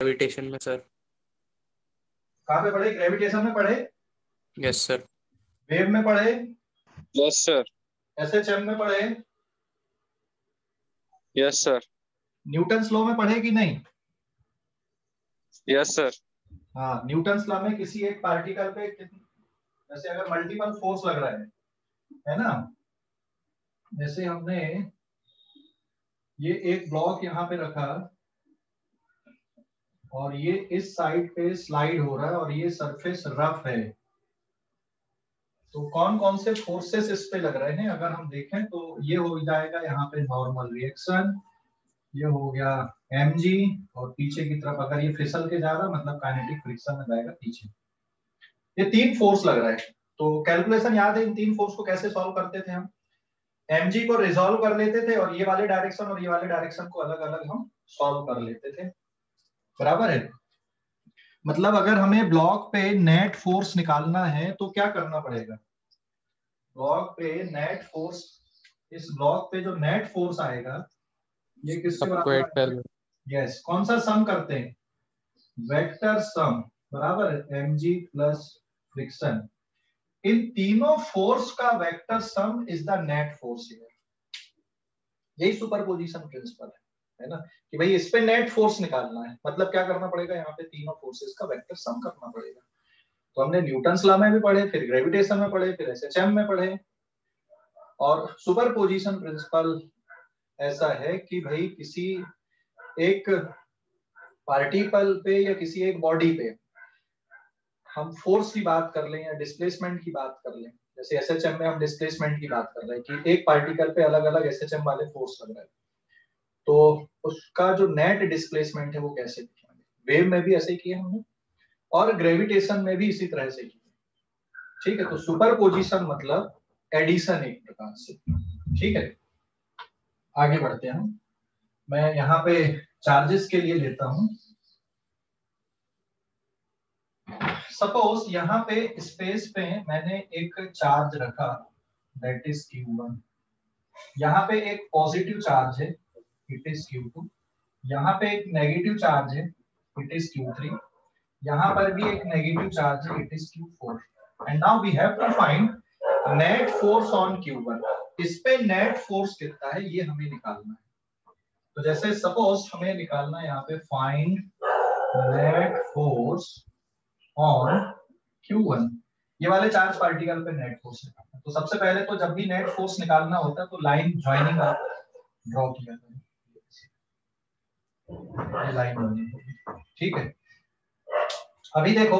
Gravitation में sir. कहाँ पे पढ़े? ग्रेविटेशन में पढ़े? Yes sir. वेव में पढ़े? Yes sir. एसएचएम में पढ़े? Yes sir. न्यूटन्स लॉ में पढ़े कि नहीं? Yes sir. हाँ, न्यूटन्स लॉ में किसी एक पार्टिकल पे जैसे अगर मल्टीपल फोर्स लग रहा है ना, जैसे हमने ये एक ब्लॉक यहाँ पे रखा और ये इस साइड पे स्लाइड हो रहा है और ये सरफेस रफ है, तो कौन कौन से फोर्सेस इस पे लग रहे हैं अगर हम देखें तो ये हो जाएगा यहाँ पे नॉर्मल रिएक्शन, ये हो गया mg, और पीछे की तरफ अगर ये फिसल के जा रहा मतलब काइनेटिक फ्रिक्शन में जाएगा पीछे। ये तीन फोर्स लग रहा है, तो कैलकुलेशन याद है इन तीन फोर्स को कैसे सॉल्व करते थे हम? mg को रिजॉल्व कर लेते थे और ये वाले डायरेक्शन और ये वाले डायरेक्शन को अलग अलग हम सॉल्व कर लेते थे, बराबर है। मतलब अगर हमें ब्लॉक पे नेट फोर्स निकालना है तो क्या करना पड़ेगा? ब्लॉक पे नेट फोर्स, इस ब्लॉक पे जो नेट फोर्स आएगा ये किसके बराबर है? यस, कौन सा सम करते हैं? वेक्टर सम, बराबर है mg प्लस फ्रिक्शन। इन तीनों फोर्स का vector some is the net force here. यही सुपरपोजिशन प्रिंसिपल है ना, कि भाई इस पे नेट फोर्स निकालना है, मतलब क्या करना पड़ेगा? यहाँ पे तीनों फोर्सेस का वेक्टर सम करना पड़ेगा। तो हमने न्यूटन्स लॉ में भी पढ़े, फिर ग्रेविटेशन में पढ़े, फिर एसएचएम में पढ़े। और सुपरपोजिशन प्रिंसिपल ऐसा है कि भाई किसी एक पार्टिकल पे या किसी एक बॉडी पे हम फोर्स की बात कर लें या डिस्प्लेसमेंट की बात कर लें, जैसे एसएचएम में हम डिस्प्लेसमेंट की बात कर रहे हैं कि एक पार्टिकल पे अलग अलग एसएचएम वाले फोर्स लग रहे हैं, तो उसका जो नेट डिस्प्लेसमेंट है वो कैसे दिखाएंगे? वेव में भी ऐसे ही किया हमने और ग्रेविटेशन में भी इसी तरह से किया, ठीक है। तो सुपरपोजिशन मतलब एडिशन एक प्रकार से, ठीक है। आगे बढ़ते हैं हम। मैं यहाँ पे चार्जेस के लिए लेता हूं। सपोज यहाँ पे स्पेस पे मैंने एक चार्ज रखा, दैट इज Q1। यहाँ पे एक पॉजिटिव चार्ज है, इट इज Q2। यहाँ पे एक नेगेटिव चार्ज है, इट इज Q3। यहाँ पर भी एक नेगेटिव चार्ज है, it is Q4। And now we have to find net force on Q1। इस पे नेट फोर्स कितना है ये हमें निकालना है। तो जैसे सपोज हमें निकालना है यहाँ पे find net force on Q1, ये वाले चार्ज पार्टिकल पे नेट फोर्स निकालना है। तो सबसे पहले तो जब भी नेट फोर्स निकालना होता है तो लाइन ज्वाइनिंग आप ड्रॉ किया करें, ये लाइन बनी, ठीक है। अभी देखो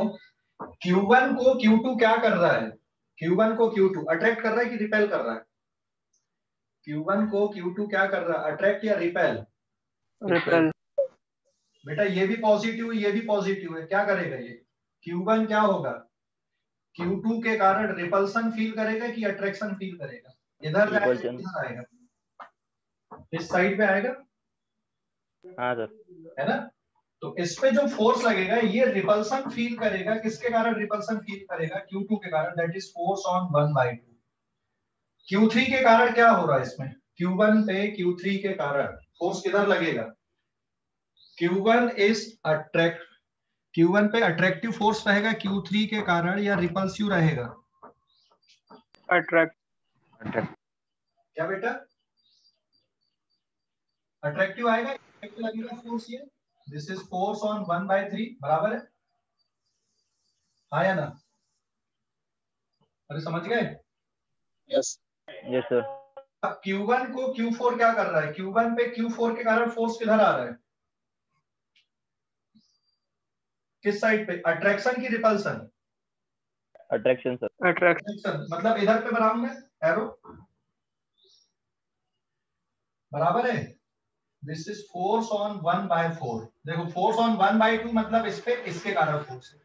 Q1 को Q2 क्या कर रहा है? Q1 को Q2 अट्रैक्ट कर रहा है कि रिपेल कर रहा है? Q1 को Q2 क्या कर रहा है? अट्रैक्ट या रिपेल? रिपेल। बेटा ये भी पॉजिटिव है, ये भी पॉजिटिव है, क्या करेगा ये? Q1 क्या होगा? Q2 के कारण रिपल्सन फील करेगा कि अट्रैक्शन फील करेगा? इधर जाएगा, इधर आएगा, इस साइड पे आएगा, हाँ सर, है ना। तो इस पे जो फोर्स लगेगा ये रिपल्सन फील करेगा, किसके कारण रिपल्सन फील करेगा? Q2 के कारण, that is force on 1/2। Q3 के कारण क्या हो रहा है इसमें? Q1 पे Q3 के कारण फोर्स किधर लगेगा? Q1 इज अट्रैक्ट, Q1 पे अट्रैक्टिव फोर्स रहेगा Q3 के कारण या रिपल्सिव रहेगा? अट्रैक्ट। क्या बेटा? अट्रैक्टिव आएगा, अट्रैक्टिव लगेगा फोर्स ये। दिस इज फोर्स ऑन 1/3, बराबर है, हाँ या ना? अरे समझ गए? Yes yes sir. अब Q1 को Q4 क्या कर रहा है? Q1 पे Q4 के कारण फोर्स किधर आ रहा है? किस साइड पे? अट्रैक्शन की रिपल्सन? Attraction sir. अट्रैक्शन, मतलब इधर पे बनाऊंगा एरो, बराबर है। This is force on 1/4। देखो फोर्स ऑन 1/2 मतलब इस पे इसके कारण फोर्स है,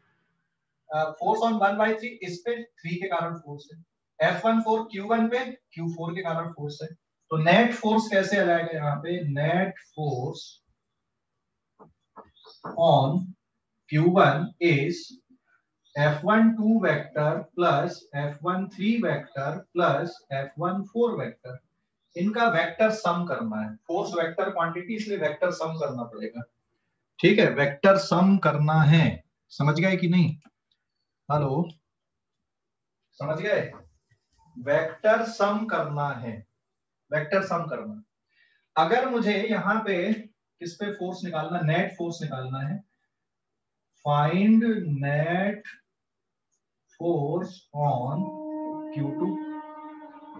फोर्स ऑन 1/3 इस पे 3 के कारण फोर्स है, F14 Q1 पे Q4 के कारण फोर्स है। तो नेट फोर्स कैसे आ जाएगा यहाँ पे? Net force on Q1 is F12 vector plus F13 vector plus F14 vector. इनका वेक्टर सम करना है, फोर्स वेक्टर क्वांटिटी, इसलिए वेक्टर सम करना पड़ेगा। ठीक है, वेक्टर सम करना है, समझ गए कि नहीं? हेलो, समझ गए? वेक्टर सम करना है, वेक्टर सम करना। अगर मुझे यहाँ पे किस पे फोर्स निकालना, नेट फोर्स निकालना है, find net force on Q2,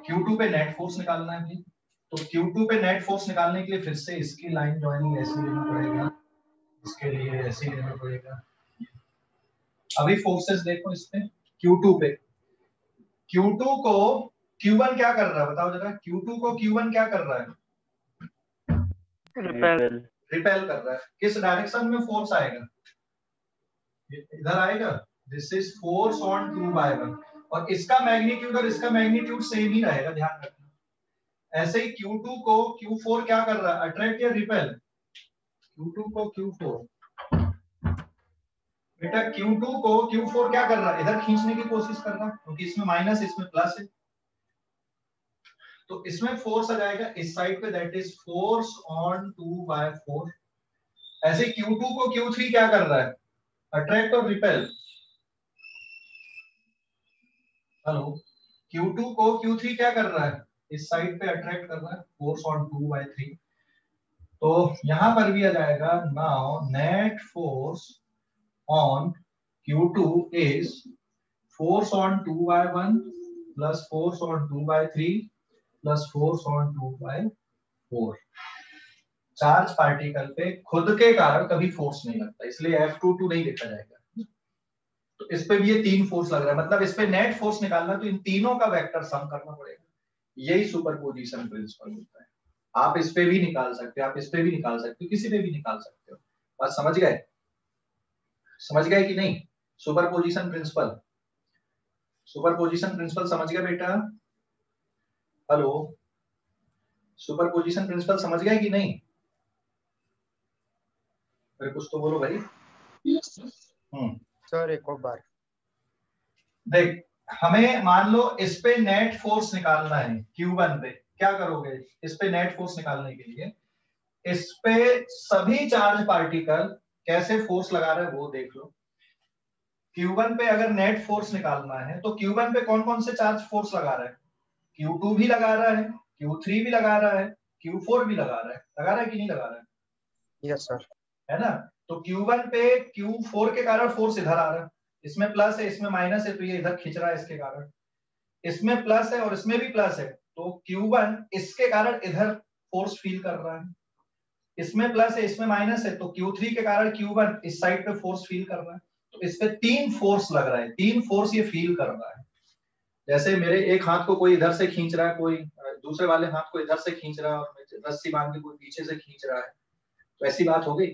Q2 पे नेट फोर्स निकालना है भाई। तो Q2 पे नेट फोर्स निकालने के लिए फिर से इसकी लाइन ज्वाइनिंग ऐसे लेना पड़ेगा, इसके लिए ऐसे लेना पड़ेगा। अभी फोर्सेस देखो इस पे, Q2 पे, Q2 को Q1 क्या कर रहा है बताओ जरा, Q2 को Q1 क्या कर रहा है? रिपेल। रिपेल कर रहा है। किस डायरेक्शन में फोर्स आएगा? इधर आएगा। दिस इज फोर्स ऑन 2/1 और इसका मैग्नीट्यूड और इसका मैग्नीट्यूड सेम ही रहेगा, ध्यान रखना। ऐसे ही Q2 को Q4 क्या कर रहा है, अट्रैक्ट या रिपेल? Q2 को Q4, बेटा Q2 को Q4 क्या कर रहा है, इधर खींचने की कोशिश कर रहा है, क्योंकि इसमें माइनस इसमें प्लस है, तो इसमें फोर्स आ जाएगा इस साइड पे, दैट इज फोर्स ऑन 2/4। ऐसे Q2 को Q3 क्या कर रहा है, अट्रैक्ट और रिपेल? हेलो, Q2 को Q3 क्या कर रहा है, इस साइड पे अट्रैक्ट कर रहा है, फोर्स ऑन 2/3। तो यहां पर भी आ जाएगा, now net force on Q2 is force on 2/1 plus force on 2/3 plus force on 2/4। Charge particle पे खुद के कारण कभी फोर्स नहीं लगता, इसलिए F22 नहीं लिखा जाएगा। तो इस पे भी ये तीन फोर्स लग रहा है, मतलब इस पे नेट फोर्स निकालना तो इन तीनों का वेक्टर सम करना पड़ेगा। यही सुपरपोजिशन प्रिंसिपल होता है। आप इस पे भी निकाल सकते हो, आप इस पे भी निकाल सकते हो, किसी पे भी निकाल सकते हो। बात समझ गए? समझ गए कि नहीं? सुपरपोजिशन प्रिंसिपल, सुपरपोजिशन प्रिंसिपल समझ गया बेटा? हेलो, सुपरपोजिशन प्रिंसिपल समझ गए कि नहीं? अरे कुछ तो बोलो भाई। सर एक और बार। देख, हमें मान लो इस पे नेट फोर्स निकालना है Q1 पे, क्या करोगे? इस पे नेट फोर्स निकालने के लिए इस पे सभी चार्ज पार्टिकल कैसे फोर्स लगा रहे हैं वो देख लो। Q1 पे अगर नेट फोर्स निकालना है तो Q1 पे कौन कौन से चार्ज फोर्स लगा रहा है? Q2 भी लगा रहा है, Q3 भी लगा रहा है, Q4 भी लगा रहा है कि नहीं लगा रहा है? Yes sir. है ना? तो Q1 पे Q4 के कारण फोर्स इधर आ रहा है, इसमें प्लस है इसमें माइनस है, तो ये इधर खींच रहा है इसके कारण, इसमें प्लस है और इसमें भी प्लस है, तो Q1 इसके कारण इधर फोर्स फील कर रहा है, इसमें प्लस है इसमें माइनस है, तो Q3 के कारण Q1 इस साइड पे फोर्स फील कर रहा है। तो इस पे तीन फोर्स लग रहा है, तीन फोर्स ये फील कर रहा है। जैसे मेरे एक हाथ को कोई इधर से खींच रहा है, कोई दूसरे वाले हाथ को इधर से खींच रहा है, और रस्सी बांध के कोई पीछे से खींच रहा है, तो ऐसी बात हो गई।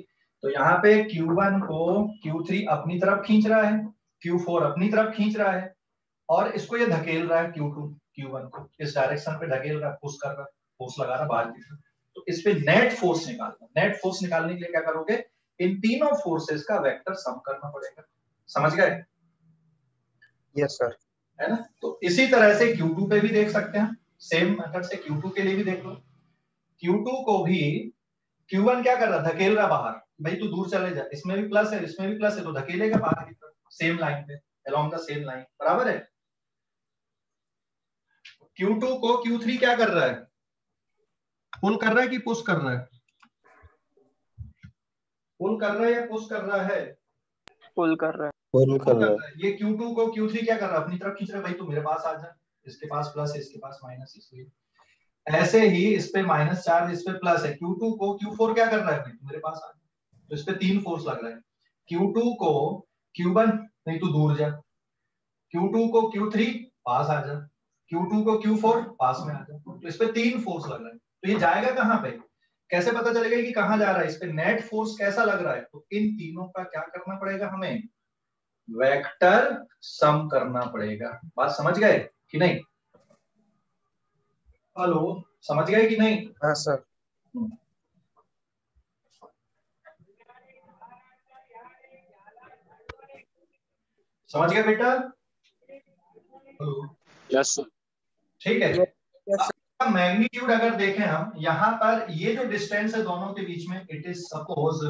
तो यहाँ पे Q1 को Q3 अपनी तरफ खींच रहा है, Q4 अपनी तरफ खींच रहा है, और इसको ये धकेल रहा है Q2 Q1 को इस डायरेक्शन पे धकेल रहा है, पुश कर रहा है, फोर्स लगा रहा है बाहर की तरफ। तो इस पे नेट फोर्स निकालना, नेट फोर्स निकालने के लिए क्या करोगे, इन तीनों फोर्सेस का वेक्टर सम करना पड़ेगा। समझ गए? Yes sir. है ना? तो इसी तरह से Q2 पे भी देख सकते हैं, सेम मेथड से Q2 के लिए भी देख लो। Q2 को भी Q1 क्या कर रहा है, धकेल रहा बाहर, भाई तू दूर चले जा, इसमें भी प्लस है इसमें भी प्लस है, तो धकेलेगा बाहर की तरफ, सेम लाइन पे, अलोंग द सेम लाइन, बराबर है। Q2 को Q3 क्या कर रहा है, पुल कर रहा है कि पुश कर रहा है? पुल कर रहा है या पुश कर रहा है? पुल कर रहा है। पुल पुल कर रहा है। ये Q2 को Q3 क्या कर रहा है, अपनी तरफ खींच रहा है, भाई तू मेरे पास आ जा, इसके पास प्लस है इसके पास माइनस, इसलिए ऐसे ही इस पे माइनस चार्ज इस पे प्लस है, Q2 को Q4 क्या कर रहा है, भाई तू मेरे पास आ जा, तो इस पे तीन फोर्स लग रहा है। Q2 को Q1 नहीं तू दूर जा, Q2 को Q3 पास आ जा, Q2 को Q4 पास में आ जा, तो इस पे तीन फोर्स लग रहा है। तो ये जाएगा कहां पे, कैसे पता चलेगा कि कहां जा रहा है, इस पे नेट फोर्स कैसा लग रहा है? तो इन तीनों का क्या करना पड़ेगा, हमें वेक्टर सम करना पड़ेगा। बात समझ गए कि नहीं? हेलो, समझ गए कि नहीं? हाँ सर। समझ गए बेटा? Hello, yes sir. ठीक है। यस मैग्नीट्यूड अगर देखें हम, यहाँ पर ये जो डिस्टेंस है दोनों के बीच में, इट इज सपोज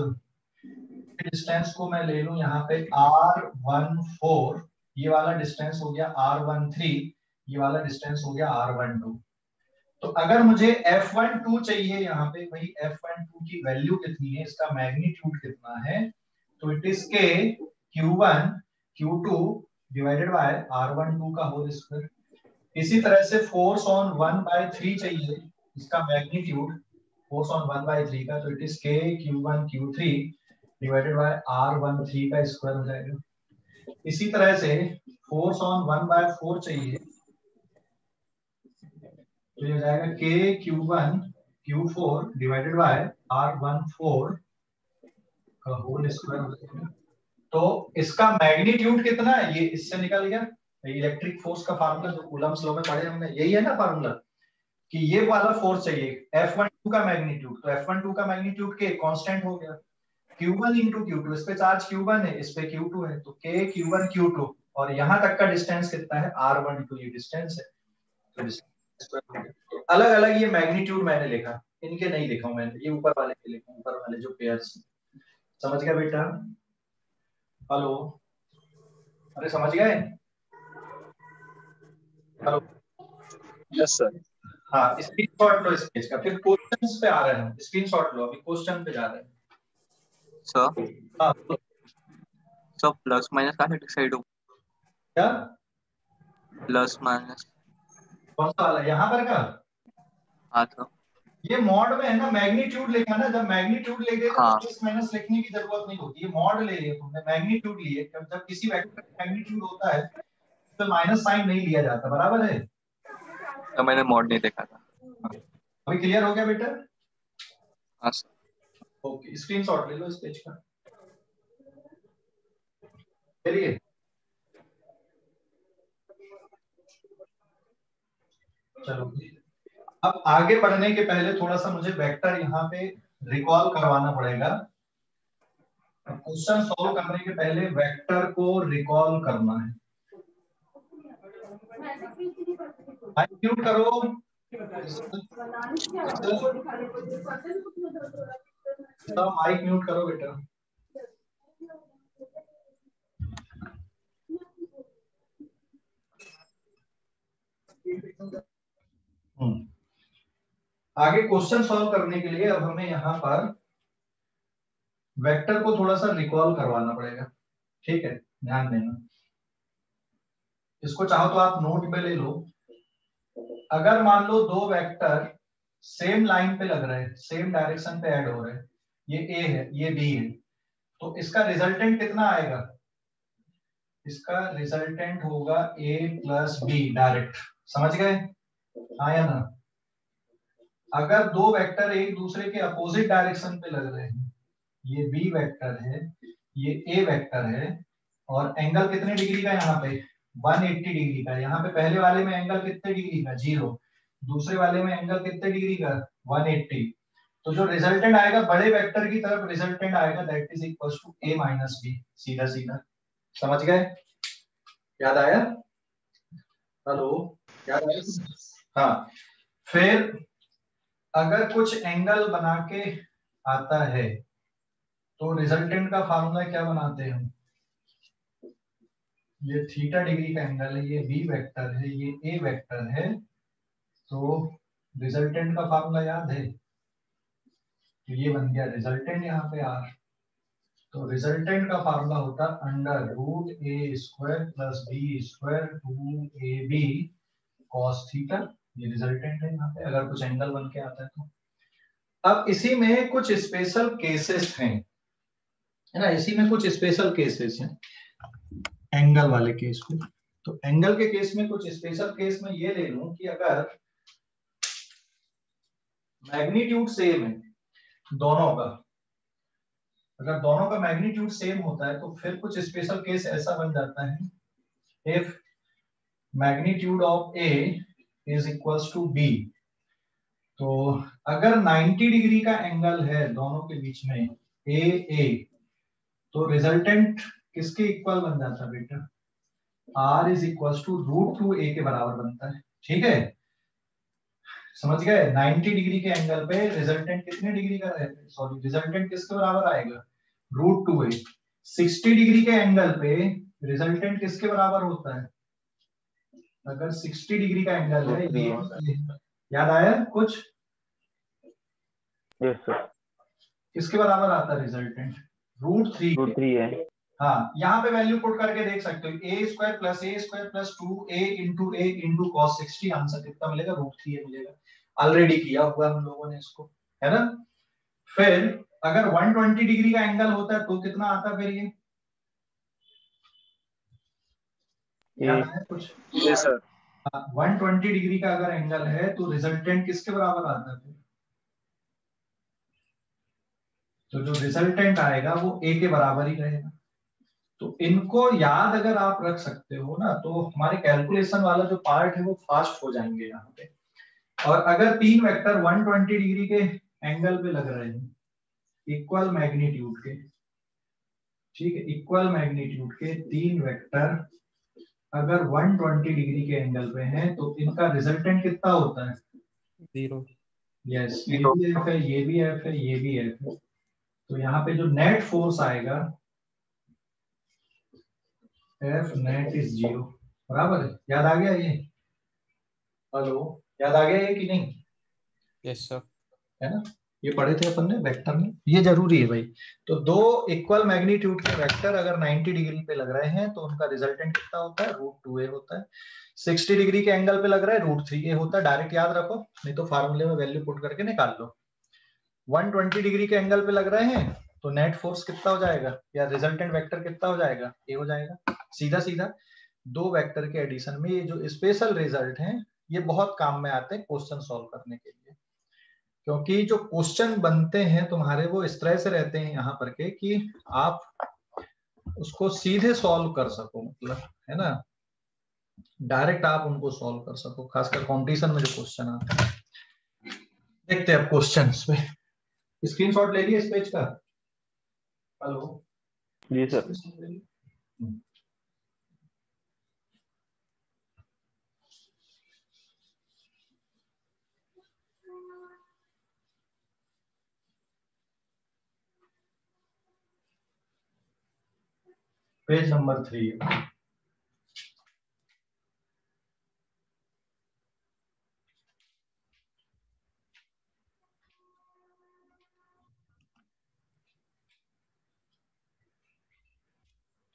डिस्टेंस को मैं ले लूं यहाँ पे R14, ये वाला डिस्टेंस हो गया R13, ये वाला डिस्टेंस हो गया R12। तो अगर मुझे F12 चाहिए यहाँ पे, भाई F12 की वैल्यू कितनी है, इसका मैग्नीट्यूड कितना है, तो it is K Q1 Q2 divided by R12 का होल स्क्वायर। इसी तरह से फोर्स ऑन 1/3 चाहिए, इसका मैग्नीट्यूड फोर्स ऑन 1/3 का, तो it is K Q1 Q3 divided by R13 का स्क्वायर हो जाएगा। इसी तरह से फोर्स ऑन 1/4 चाहिए, तो ये हो जाएगा K Q1 Q4 divided by R14 का होल स्क्वायर हो जाएगा। तो इसका मैग्नीट्यूड कितना है, ये इससे निकल गया। इलेक्ट्रिक फोर्स का फार्मूला जो कूलम्स लॉ में पढ़े हमने, यही है ना फार्मूला, कि ये वाला फोर्स चाहिए F12 का मैग्नीट्यूड। तो F12 का मैग्नीट्यूड के कांस्टेंट हो गया Q1 into Q2, इस पे चार्ज Q1 है, इस पे Q2 है, तो K Q1 Q2, और यहां तक का डिस्टेंस कितना है R12, ये डिस्टेंस है। तो अलग अलग ये मैग्नीट्यूड मैंने लिखा, इनके नहीं लिखा हूं मैंने, ये ऊपर वाले के लिखा, ऊपर वाले जो पेयर्स। समझ गया बेटा? हेलो, अरे समझ गए? Hello, yes sir. हाँ, स्क्रीनशॉट लो इस पेज का, फिर क्वेश्चंस पे आ रहे हैं, स्क्रीनशॉट लो, अभी क्वेश्चन पे जा रहे हैं। सर हाँ, सर प्लस माइनस कहाँ से डिसाइड हो? क्या प्लस माइनस? कौन सा वाला, यहाँ पर का? हाँ सर। ये मॉड में है ना, मैग्नीट्यूड लिखा ना, जब मैग्नीट्यूड ले गए तो हाँ। प्लस माइनस लिखने की जरूरत नहीं होती, ये मॉड ले लिया तुमने, मैग्नीट्यूड लिए। जब किसी वेक्टर का मैग्नीट्यूड होता है तो माइनस साइन नहीं लिया जाता, बराबर है? तो मैंने मॉड नहीं देखा था। अभी क्लियर हो गया बेटा? हाँ सर। ओके, स्क्रीनशॉट ले लो इस पेज का। चलिए, चलो अब आगे बढ़ने के पहले थोड़ा सा मुझे वेक्टर यहाँ पे रिकॉल करवाना पड़ेगा। क्वेश्चन सॉल्व करने के पहले वेक्टर को रिकॉल करना है। माइक म्यूट करो, माइक म्यूट करो बेटा। आगे क्वेश्चन सॉल्व करने के लिए अब हमें यहाँ पर वेक्टर को थोड़ा सा रिकॉल करवाना पड़ेगा, ठीक है? ध्यान देना, इसको चाहो तो आप नोट में ले लो। अगर मान लो दो वेक्टर सेम लाइन पे लग रहे हैं, सेम डायरेक्शन पे ऐड हो रहे हैं, ये ए है, ये बी है, तो इसका रिजल्टेंट कितना आएगा? इसका रिजल्टेंट होगा ए प्लस बी डायरेक्ट। समझ गए? हाँ या ना? अगर दो वेक्टर एक दूसरे के अपोजिट डायरेक्शन पे लग रहे हैं, ये बी वेक्टर है, ये ए वेक्टर है, और एंगल कितने डिग्री का यहाँ पे? 180 डिग्री का। यहाँ पे पहले वाले में एंगल कितने डिग्री का? 0। दूसरे वाले में एंगल कितने डिग्री का? 180। तो जो रिजल्टेंट आएगा बड़े वेक्टर की तरफ रिजल्टेंट आएगा, that is equal to a minus B, सीधा सीधा। समझ गए? याद आया? हेलो, याद आया? हाँ, फिर अगर कुछ एंगल बना के आता है तो रिजल्टेंट का फार्मूला क्या बनाते हैं हम? ये थीटा डिग्री का एंगल है, ये बी वेक्टर है, ये ए वेक्टर है, तो रिजल्टेंट का फार्मूला याद है? तो ये बन गया रिजल्टेंट यहाँ पे आर। तो रिजल्टेंट का फार्मूला होता है under root A square plus B square 2ab cos theta. ये रिजल्टेंट है यहाँ पे, अगर कुछ एंगल बन के आता है तो। अब इसी में कुछ स्पेशल केसेस हैं, है ना? इसी में कुछ स्पेशल केसेस हैं एंगल वाले केस में। तो एंगल के केस में कुछ स्पेशल केस में ये ले लूं कि अगर मैग्नीट्यूड सेम है दोनों का, अगर दोनों का मैग्नीट्यूड सेम होता है तो फिर कुछ स्पेशल केस ऐसा बन जाता है, if magnitude of A is equals to B. तो अगर 90 डिग्री का एंगल है दोनों के बीच में ए ए, तो रिजल्टेंट किसके इक्वल बन जाता है बेटा? R is equals to root 2a के बराबर बनता है, ठीक है? समझ गए? 90 डिग्री के एंगल पे रिजल्टेंट कितने डिग्री का है? सॉरी, रिजल्टेंट किसके बराबर आएगा? √2a। 60 डिग्री के एंगल पे रिजल्टेंट किसके बराबर होता है? अगर 60 डिग्री का एंगल है ये याद आया कुछ? Yes sir. किसके बराबर आता है रिजल्टेंट? √3 है। हाँ, यहाँ पे वैल्यू पुट करके देख सकते हो, a² + 2a × a × cos 60, answer कितना मिलेगा? √3a मिलेगा। ऑलरेडी किया हुआ हम लोगों ने इसको, है ना। फिर अगर 120 डिग्री का एंगल होता है तो कितना आता है फिर ये? याद आया कुछ? Yes sir. 120 डिग्री का अगर एंगल है तो रिजल्टेंट किसके बराबर आता है? तो जो रिजल्टेंट आएगा वो a के बराबर ही रहेगा। तो इनको याद अगर आप रख सकते हो ना, तो हमारे कैलकुलेशन वाला जो पार्ट है वो फास्ट हो जाएंगे यहाँ पे। और अगर तीन वेक्टर 120 डिग्री के एंगल पे लग रहे हैं, इक्वल मैग्नीट्यूड के, ठीक है, इक्वल मैग्नीट्यूड के तीन वेक्टर अगर 120 डिग्री के एंगल पे हैं तो इनका रिजल्टेंट कितना होता है? 0। यस, ये भी एफ है, ये भी एफ है, ये भी एफ है। तो यहाँ पे जो नेट फोर्स आएगा F net is 0, बराबर है। याद आ गया ये? हेलो, याद आ गया ये कि नहीं? Yes sir. है ना, ये पढ़े थे अपन ने वेक्टर में, ये जरूरी है भाई। तो दो इक्वल मैग्नीट्यूड के वेक्टर अगर 90 डिग्री पे लग रहे हैं तो उनका रिजल्टेंट कितना होता है? √2a होता है। 60 डिग्री के एंगल पे लग रहा है, √3a होता है। डायरेक्ट याद रखो, नहीं तो फार्मूले में वैल्यू पुट करके निकाल लो। 120 डिग्री के एंगल पे लग रहे हैं तो नेट फोर्स कितना हो जाएगा, या रिजल्टेंट वेक्टर कितना हो जाएगा? a हो जाएगा। सीधा सीधा दो वेक्टर के एडिशन में ये जो स्पेशल रिजल्ट हैं ये बहुत काम में आते हैं क्वेश्चन सॉल्व करने के लिए, क्योंकि जो क्वेश्चन बनते हैं तुम्हारे वो इस तरह से रहते हैं यहाँ पर के कि आप उसको सीधे सॉल्व कर सको, मतलब, है ना, डायरेक्ट आप उनको सॉल्व कर सको, खासकर कॉम्पिटिशन में जो क्वेश्चन आते हैं। देखते हैं अब क्वेश्चंस पे। स्क्रीनशॉट ले लिया इस पेज का? हेलो जी सर। Page number 3।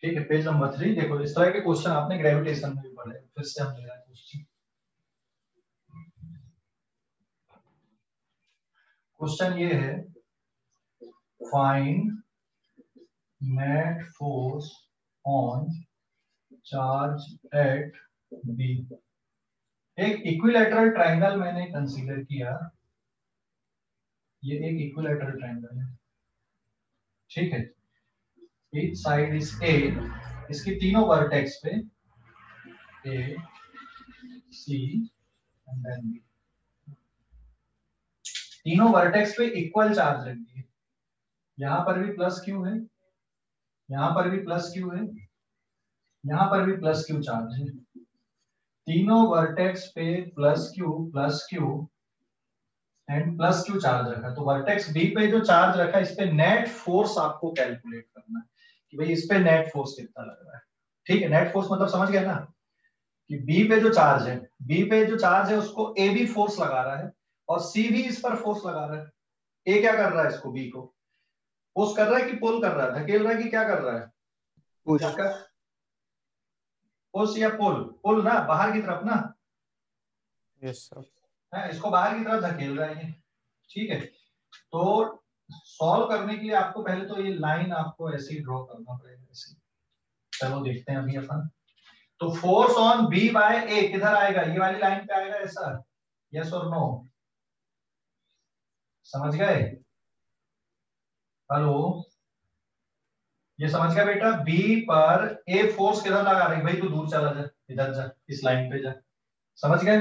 ठीक है, पेज नंबर 3 देखो, इस तरह के क्वेश्चन आपने ग्रेविटेशन में भी पढ़े, फिर से हम ले रहे हैं क्वेश्चन। क्वेश्चन ये है, find net force on charge at B. एक इक्विलैटरल ट्रायंगल मैंने कंसीडर किया, ये एक इक्विलैटरल ट्रायंगल है, ठीक है। ईच साइड इज ए, इसकी तीनों वर्टेक्स पे ए, सी एंड देन बी, तीनों वर्टेक्स पे इक्वल चार्ज रख दिए। यहां पर भी प्लस क्यू है, यहां पर भी प्लस क्यू है, यहां पर भी प्लस क्यू चार्ज है। तीनों वर्टेक्स पे plus Q and plus Q charge रखा। तो वर्टेक्स बी पे जो चार्ज रखा, इस पे नेट फोर्स आपको कैलकुलेट करना है कि भाई इस पे नेट फोर्स कितना लग रहा है। ठीक है, नेट फोर्स मतलब समझ गया ना, कि बी पे जो चार्ज है, बी पे जो चार्ज है उसको ए भी फोर्स लगा रहा है और सी भी इस पर फोर्स लगा रहा है। ए क्या कर रहा है, इसको बी को पुश कर रहा है कि पुल कर रहा है, धकेल रहा है कि क्या कर रहा है? पुश या पुल? पुल ना, बाहर की तरफ ना। Yes sir. है, इसको बाहर की तरफ धकेल रहा है ये, ठीक है। तो सॉल्व करने के लिए आपको पहले तो ये लाइन आपको ऐसे ही ड्रॉ करना पड़ेगा, ऐसे। चलो देखते हैं अभी अपन। तो फोर्स ऑन बी बाय ए किधर आएगा? ये वाली लाइन पे आएगा ऐसा, यस और नो? समझ गए? हेलो, ये समझ गया बेटा? बी पर ए फोर्स किधर लगा रही, भाई तू दूर चला जा, इधर जा, इस लाइन पे जा। समझ गए?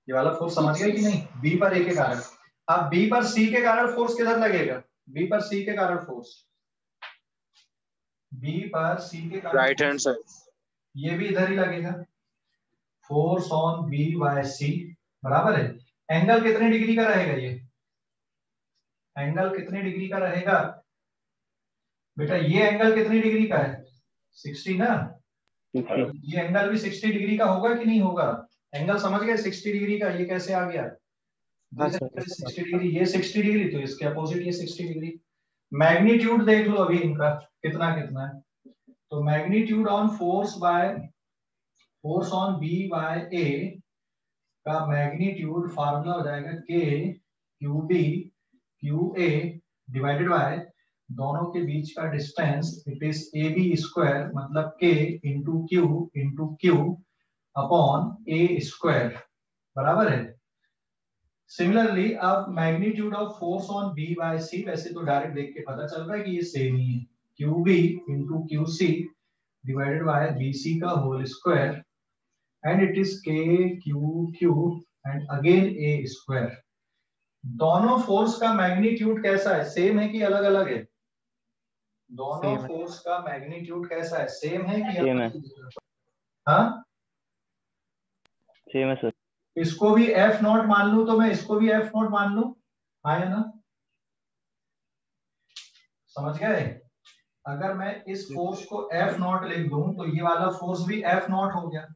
ये वाला फोर्स समझ गए कि नहीं? बी पर ए के कारण। अब बी पर सी के कारण फोर्स किधर लगेगा? बी पर सी के कारण फोर्स, बी पर सी के कारण राइट हैंड साइड, ये भी इधर ही लगेगा। फोर्स ऑन बी बाय सी बराबर है, एंगल कितने डिग्री का रहेगा ये? एंगल कितने डिग्री का रहेगा बेटा? ये एंगल कितनी डिग्री का है? 60 ना। 60। ये एंगल भी 60 डिग्री का होगा कि नहीं होगा? एंगल समझ गए 60 डिग्री का? ये कैसे आ गया? हाँ दिस सर, एंगल 60 डिग्री, ये 60 डिग्री, तो इसके अपोजिट ये 60 डिग्री। मैग्नीट्यूड देख लो अभी इनका कितना कितना है। तो magnitude on force on B by A का मैग्नीट्यूड फार्मूला हो जाएगा K Q B Q A divided by दोनों के बीच का distance, it is A B square, मतलब के इंटू क्यू अपॉन ए स्क्वायर, बराबर है। सिमिलरली अब magnitude of force on B by C, वैसे तो डायरेक्ट देख के पता चल रहा है कि ये सेम ही है, Q B into Q C divided by B C का whole square, and it is K Q and again A square. दोनों फोर्स का मैग्नीट्यूड कैसा है? सेम है कि अलग अलग है? दोनों Same है। फोर्स का मैग्नीट्यूड कैसा है? सेम है कि सेम है। हाँ, सेम है सर। इसको भी एफ नॉट मान लूं तो मैं इसको भी एफ नॉट मान लूं, हाँ या ना? समझ गए? अगर मैं इस फोर्स को एफ नॉट लिख दूं तो ये वाला फोर्स भी एफ नॉट हो गया।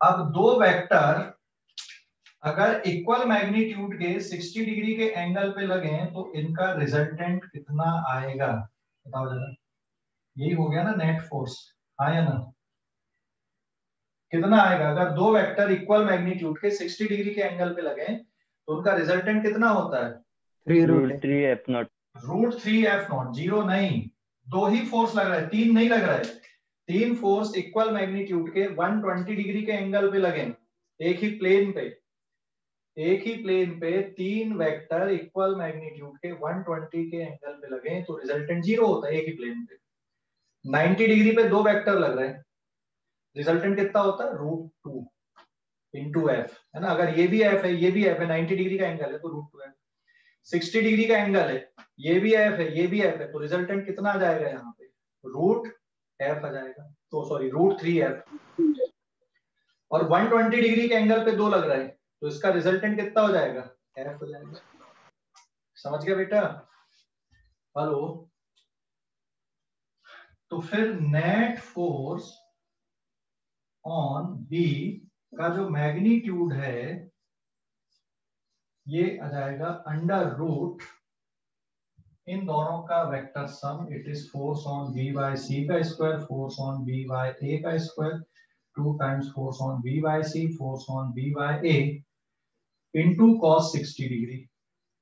अब दो वेक्टर अगर इक्वल मैग्नीट्यूड के 60 डिग्री के एंगल पे लगे तो इनका रिजल्टेंट कितना आएगा? बताओ जरा। यही हो गया ना नेट फोर्स, हाँ या ना? कितना आएगा? अगर दो वेक्टर इक्वल मैग्नीट्यूड के 60 डिग्री के एंगल पे लगे तो उनका रिजल्टेंट कितना होता है? 3 root root 3 F naught. Root 3 F naught. Zero नहीं, दो ही फोर्स लग रहा है, तीन नहीं लग रहा है। तीन फोर्स इक्वल मैग्नीट्यूड के 120 डिग्री के एंगल पे लगे, एक ही प्लेन पे तीन वेक्टर इक्वल मैग्नीट्यूड के 120 के एंगल पे लगे तो रिजल्टेंट जीरो होता है एक ही प्लेन पे। 90 डिग्री पे दो वेक्टर लग रहे हैं, रिजल्टेंट कितना होता है? रूट 2 इंटू एफ, है ना? अगर ये भी एफ है ये भी एफ है, 90 डिग्री का एंगल है तो रूट 2 एफ। 60 डिग्री का एंगल है, ये भी एफ है ये भी एफ है, तो रिजल्टेंट कितना आ जाएगा यहाँ पे? रूट एफ आ जाएगा, तो सॉरी रूट 3 एफ। और 120 डिग्री के एंगल पे दो लग रहा है तो इसका रिजल्टेंट कितना हो जाएगा? एफ हो जाएगा। समझ गया बेटा? हेलो। तो फिर नेट फोर्स ऑन बी का जो मैग्नीट्यूड है ये आ जाएगा अंडर रूट इन दोनों का vector sum, it is force on B by C का square, force on B by A का square, 2 times force on B by C, force on B by A into cos 60 degree,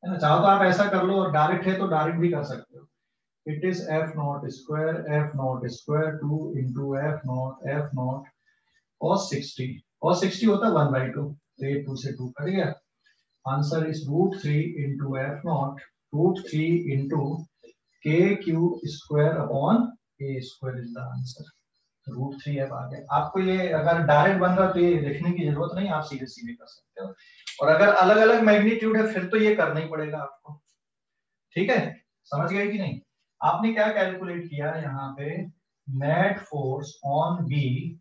है ना? चाहो तो आप ऐसा कर लो, और डायरेक्ट है तो डायरेक्ट भी कर सकते हो। It is F naught square 2 into F not cos 60। cos 60 होता है 1/2, तो ये 2 से 2 कट गया। Answer is root 3 into F naught, root 3 into K Q square upon A square is the answer. Root 3 F आ गया। आपको ये अगर डायरेक्ट बन रहा तो ये लिखने की जरूरत नहीं, आप सीधे सीधे कर सकते हो। और अगर अलग अलग मैग्नीट्यूड है फिर तो ये करना ही पड़ेगा आपको। ठीक है, समझ गए कि नहीं? आपने क्या कैलकुलेट किया यहाँ पे? Net force on B,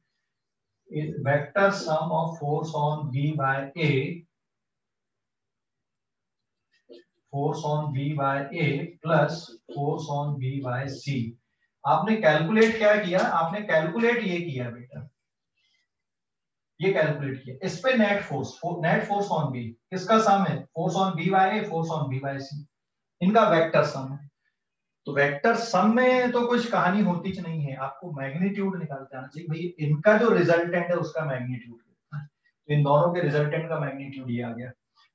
vector sum of force on B by A, force on B by A plus force on B by C. आपने कैलकुलेट क्या किया? आपने कैलकुलेट ये किया बेटा, ये कैलकुलेट किया। इस पे नेट फोर्स ऑन बी किसका सम है? Force on B by A, force on B by C, इनका वेक्टर सम है। तो वेक्टर सम में तो कुछ कहानी होती नहीं है, आपको मैग्नीट्यूड निकालते आना चाहिए भाई, इनका जो रिजल्टेंट है उसका मैग्नीट्यूड कितना है। तो इन दोनों के रिजल्टेंट का मैग्नीट्यूड ये आ गया।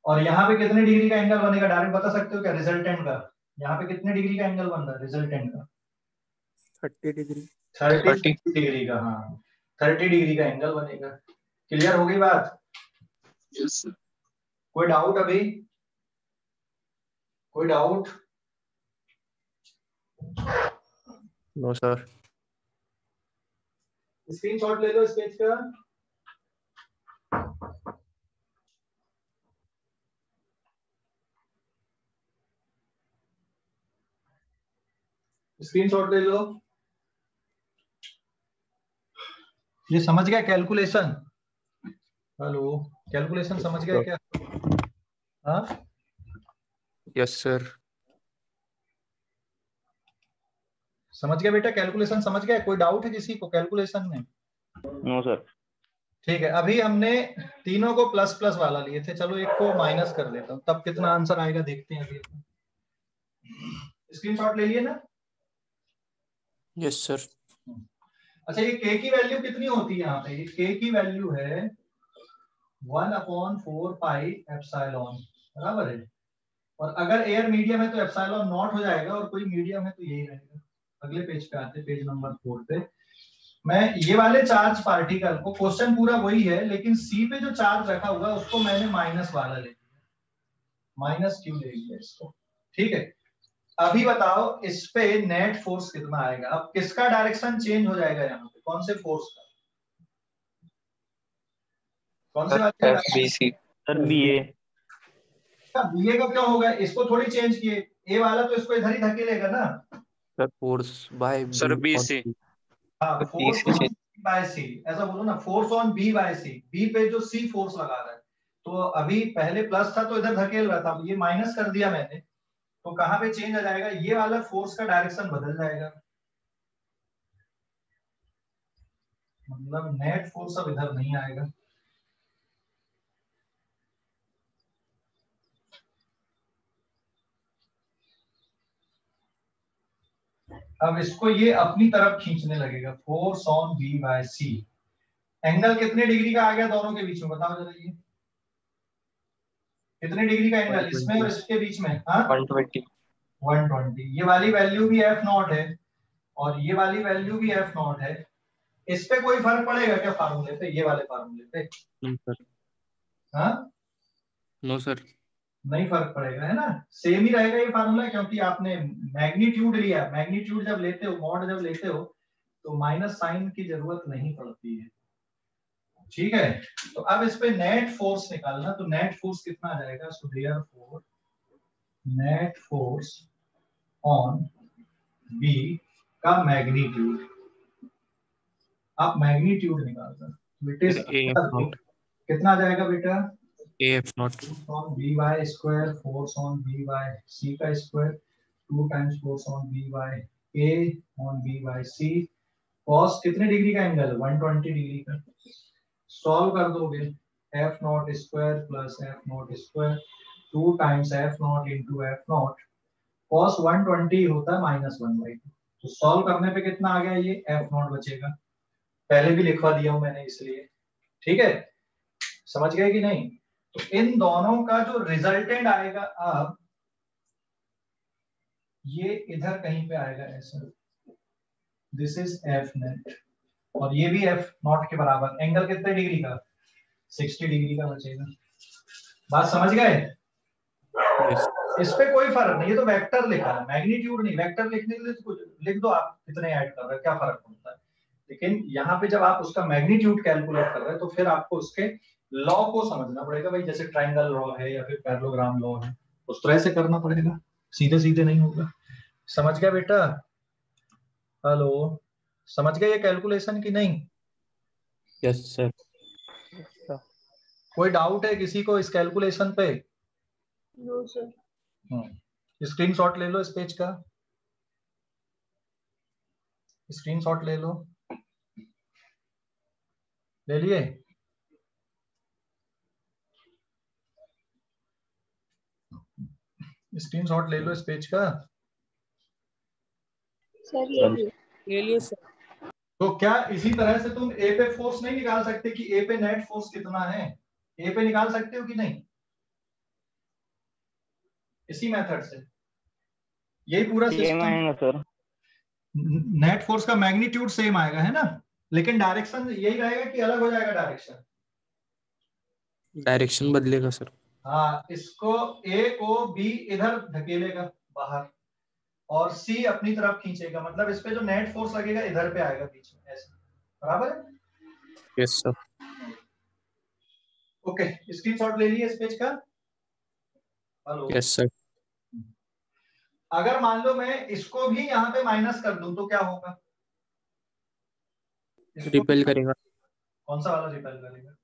और यहाँ पे कितने डिग्री का एंगल बनेगा डायरेक्ट बता सकते हो क्या? रिजल्टेंट का यहाँ पे कितने डिग्री का एंगल बन रहा है रिजल्टेंट का? 30 डिग्री। 30 डिग्री का, हाँ 30 डिग्री का एंगल बनेगा। क्लियर हो गई बात? Yes sir. कोई डाउट अभी? कोई डाउट? No sir. स्क्रीनशॉट ले लो इस पेज का। स्क्रीनशॉट ले लो। ये समझ गया कैलकुलेशन? हेलो, कैलकुलेशन समझ गया क्या? हाँ यस सर। समझ गया बेटा? कैलकुलेशन समझ गया? कोई डाउट है किसी को कैलकुलेशन में? No sir. ठीक है, अभी हमने तीनों को प्लस प्लस वाला लिए थे, चलो एक को माइनस कर देता हूँ, तब कितना आंसर आएगा देखते हैं। अभी स्क्रीनशॉट ले लिए ना? Yes sir. अच्छा, ये k की वैल्यू कितनी होती है यहाँ पे? ये k की वैल्यू है 1/4 पाई एप्सिलॉन, बराबर है। और अगर एयर मीडियम है तो एप्सिलॉन नॉट हो जाएगा, और कोई मीडियम है तो यही रहेगा। अगले पेज पे आते, पेज नंबर 4 पे। मैं ये वाले चार्ज पार्टिकल को, क्वेश्चन पूरा वही है लेकिन सी पे जो चार्ज रखा हुआ है उसको मैंने माइनस वाला ले लिया, माइनस क्यू ले लिया इसको। ठीक है, अभी बताओ इस पे नेट फोर्स कितना आएगा? अब किसका डायरेक्शन चेंज हो जाएगा यहाँ पे? कौन से फोर्स का? कौन से वाले का? FBC। Sir BA। बीए का क्यों होगा? इसको थोड़ी चेंज किए, ए वाला तो इसको इधर ही धकेलेगा ना। Sir force by sir BC। हाँ, force BC on by C, ऐसा बोलो ना, force on B by C. B पे जो सी फोर्स लगा रहा है, तो अभी पहले प्लस था तो इधर धकेल रहा था, ये माइनस कर दिया मैंने, तो कहां पे चेंज आ जाएगा? ये वाला फोर्स का डायरेक्शन बदल जाएगा, मतलब नेट फोर्स अब इधर नहीं आएगा। अब इसको ये अपनी तरफ खींचने लगेगा, force on B by C. Angle कितने डिग्री का आ गया दोनों के बीच में? बताओ जरा, ये कितने डिग्री का एंगल इसमें और इसके बीच में? हाँ, 120। 120। ये वाली वैल्यू भी एफ नॉट है और ये वाली वैल्यू भी एफ नॉट है। इस पे कोई फर्क पड़ेगा क्या फार्मूले पे, ये वाले फार्मूले पे? No sir. हाँ, नो सर। नहीं फर्क पड़ेगा, है ना, सेम ही रहेगा ये फार्मूला, क्योंकि आपने मैग्नीट्यूड लिया। मैग्नीट्यूड जब लेते हो, मॉड जब लेते हो, तो माइनस साइन की जरूरत नहीं पड़ती है। ठीक है, तो अब इस पे नेट फोर्स निकालना, तो नेट फोर्स कितना आ जाएगा? So therefore net force on B का मैग्नीट्यूड, आप मैग्नीट्यूड निकालना इट इज कितना आ जाएगा बेटा? AF naught on B by square force on B by C का square 2 times force on B by A on B by C. Cos कितने degree का एंगल है? 120 डिग्री का। सॉल्व कर दोगे, F naught square plus F naught square 2 times F naught into F not. Cos 120 होता है -1/2। तो सॉल्व करने पे कितना आ गया? ये एफ नॉट बचेगा, पहले भी लिखवा दिया हूं मैंने इसलिए। ठीक है, समझ गए कि नहीं? तो इन दोनों का जो रिजल्टेंट आएगा, अब ये इधर कहीं पे आएगा ऐसा, दिस इज एफ नेट, और ये भी एफ नॉट के बराबर। एंगल कितने डिग्री का? 60 डिग्री का बचेगा। बात समझ गए? यस। इस पे कोई फर्क नहीं, ये तो वेक्टर लिखा है, मैग्नीट्यूड नहीं। वेक्टर लिखने के लिए तो कुछ लिख दो आप, कितने ऐड कर रहे हैं, क्या फर्क पड़ता है। लेकिन यहाँ पे जब आप उसका मैग्नीट्यूड कैलकुलेट कर रहे हैं, तो फिर आपको उसके लॉ को समझना पड़ेगा भाई, जैसे ट्रायंगल लॉ है या फिर पैरेललोग्राम लॉ है, उस तरह से करना पड़ेगा, सीधे सीधे नहीं होगा। समझ गया बेटा? हेलो, समझ गए ये कैलकुलेशन की नहीं? Yes sir. कोई डाउट है किसी को इस कैलकुलेशन पे? No sir. स्क्रीनशॉट ले लो इस पेज का, स्क्रीनशॉट ले लो। ले लिए? स्क्रीनशॉट ले लो इस पेज का। सर ले लिए सर। तो क्या इसी तरह से तुम ए पे फोर्स नहीं निकाल सकते कि ए पे नेट फोर्स कितना है? ए पे निकाल सकते हो कि नहीं? इसी मेथड से, यही पूरा सिस्टम। सर नेट फोर्स का मैग्नीट्यूड सेम आएगा, है ना, लेकिन डायरेक्शन यही रहेगा कि अलग हो जाएगा डायरेक्शन? डायरेक्शन बदलेगा सर। हाँ, इसको ए को बी इधर धकेलेगा बाहर, और सी अपनी तरफ खींचेगा, मतलब इस पे जो नेट फोर्स लगेगा इधर पे आएगा बीच में, ऐसा, बराबर है? Yes sir. ओके, स्क्रीनशॉट ले लिए इस पेज का? हेलो। Yes sir. अगर मान लो मैं इसको भी यहाँ पे माइनस कर दूं तो क्या होगा? रिपेल करेगा। कौन सा वाला रिपेल करेगा?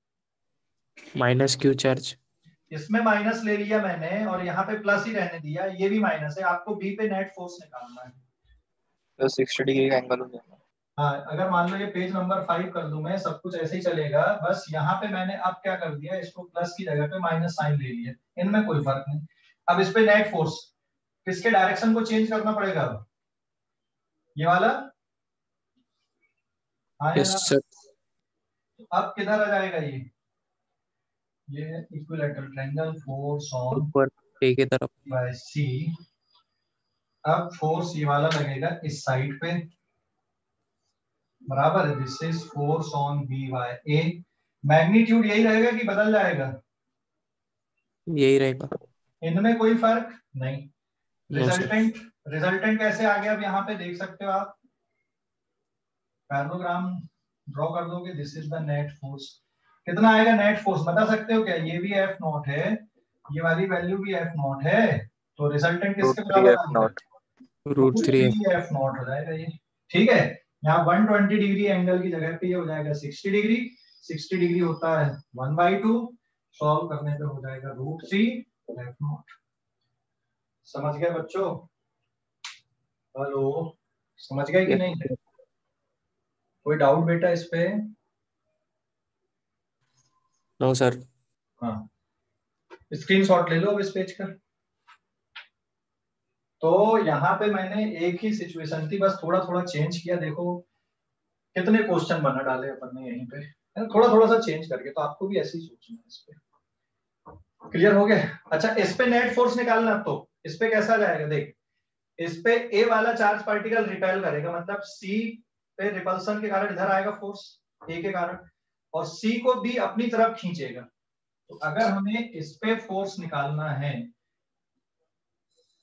-Q charge. इसमें माइनस ले लिया मैंने और यहाँ पे प्लस ही रहने दिया, ये भी माइनस है। आपको बी पे नेट फोर्स निकालना है। तो 60 डिग्री का एंगल हो जाएगा। हाँ, अगर मान लो ये पेज नंबर 5 कर दूं मैं, सब कुछ ऐसे ही चलेगा, बस यहाँ पे मैंने अब क्या कर दिया, इसको प्लस की जगह पे माइनस साइन ले लिया, इनमें कोई फर्क नहीं। अब इस पे नेट फोर्स, किसके डायरेक्शन को चेंज करना पड़ेगा, अब ये वाला, हाँ या यस ना? सर। अब किधर आ जाएगा ये इक्विलैटरल ट्रायंगल, फोर्स ऑन ऊपर ए की तरफ। बाय सी। अब फोर्स ये वाला लगेगा इस साइड पे, बराबर है, this is force on B by A. Magnitude यही रहेगा कि बदल जाएगा, यही रहेगा। इनमें कोई फर्क नहीं। No sir. रिजल्टेंट कैसे आ गया, अब यहाँ पे देख सकते हो आप, पैरेललोग्राम ड्रॉ कर दोगे, this is the net force. कितना आएगा नेट फोर्स, बता सकते हो क्या, ये भी एफ नॉट है, ये वाली वैल्यू भी एफ नॉट है, तो रिजल्टेंट किसके बराबर आ जाएगा, √3f। एफ नॉट हो जाएगा ये। ठीक है, यहाँ 120 डिग्री एंगल की जगह पे ये हो जाएगा 60 डिग्री। 60 डिग्री होता है 1/2, सॉल्व करने पे हो जाएगा √3 एफ नॉट। समझ गए बच्चों, हेलो, समझ गए कि नहीं, कोई डाउट बेटा इस पे? No sir. हाँ, स्क्रीनशॉट ले लो अब इस पेज का। तो यहाँ पे मैंने एक ही सिचुएशन थी, बस थोड़ा थोड़ा चेंज किया, देखो कितने क्वेश्चन बना डाले अपन ने यहीं पे, थोड़ा थोड़ा सा चेंज करके, तो आपको भी ऐसे ही सोचना है इस पे। क्लियर हो गया? अच्छा, इस पे नेट फोर्स निकालना, तो इस पे कैसा जाएगा, देख, इस पे ए वाला चार्ज पार्टिकल रिपेल करेगा, मतलब सी पे रिपल्सन के कारण इधर आएगा फोर्स ए के कारण, और सी को बी अपनी तरफ खींचेगा। तो अगर हमें इस पे फोर्स निकालना है,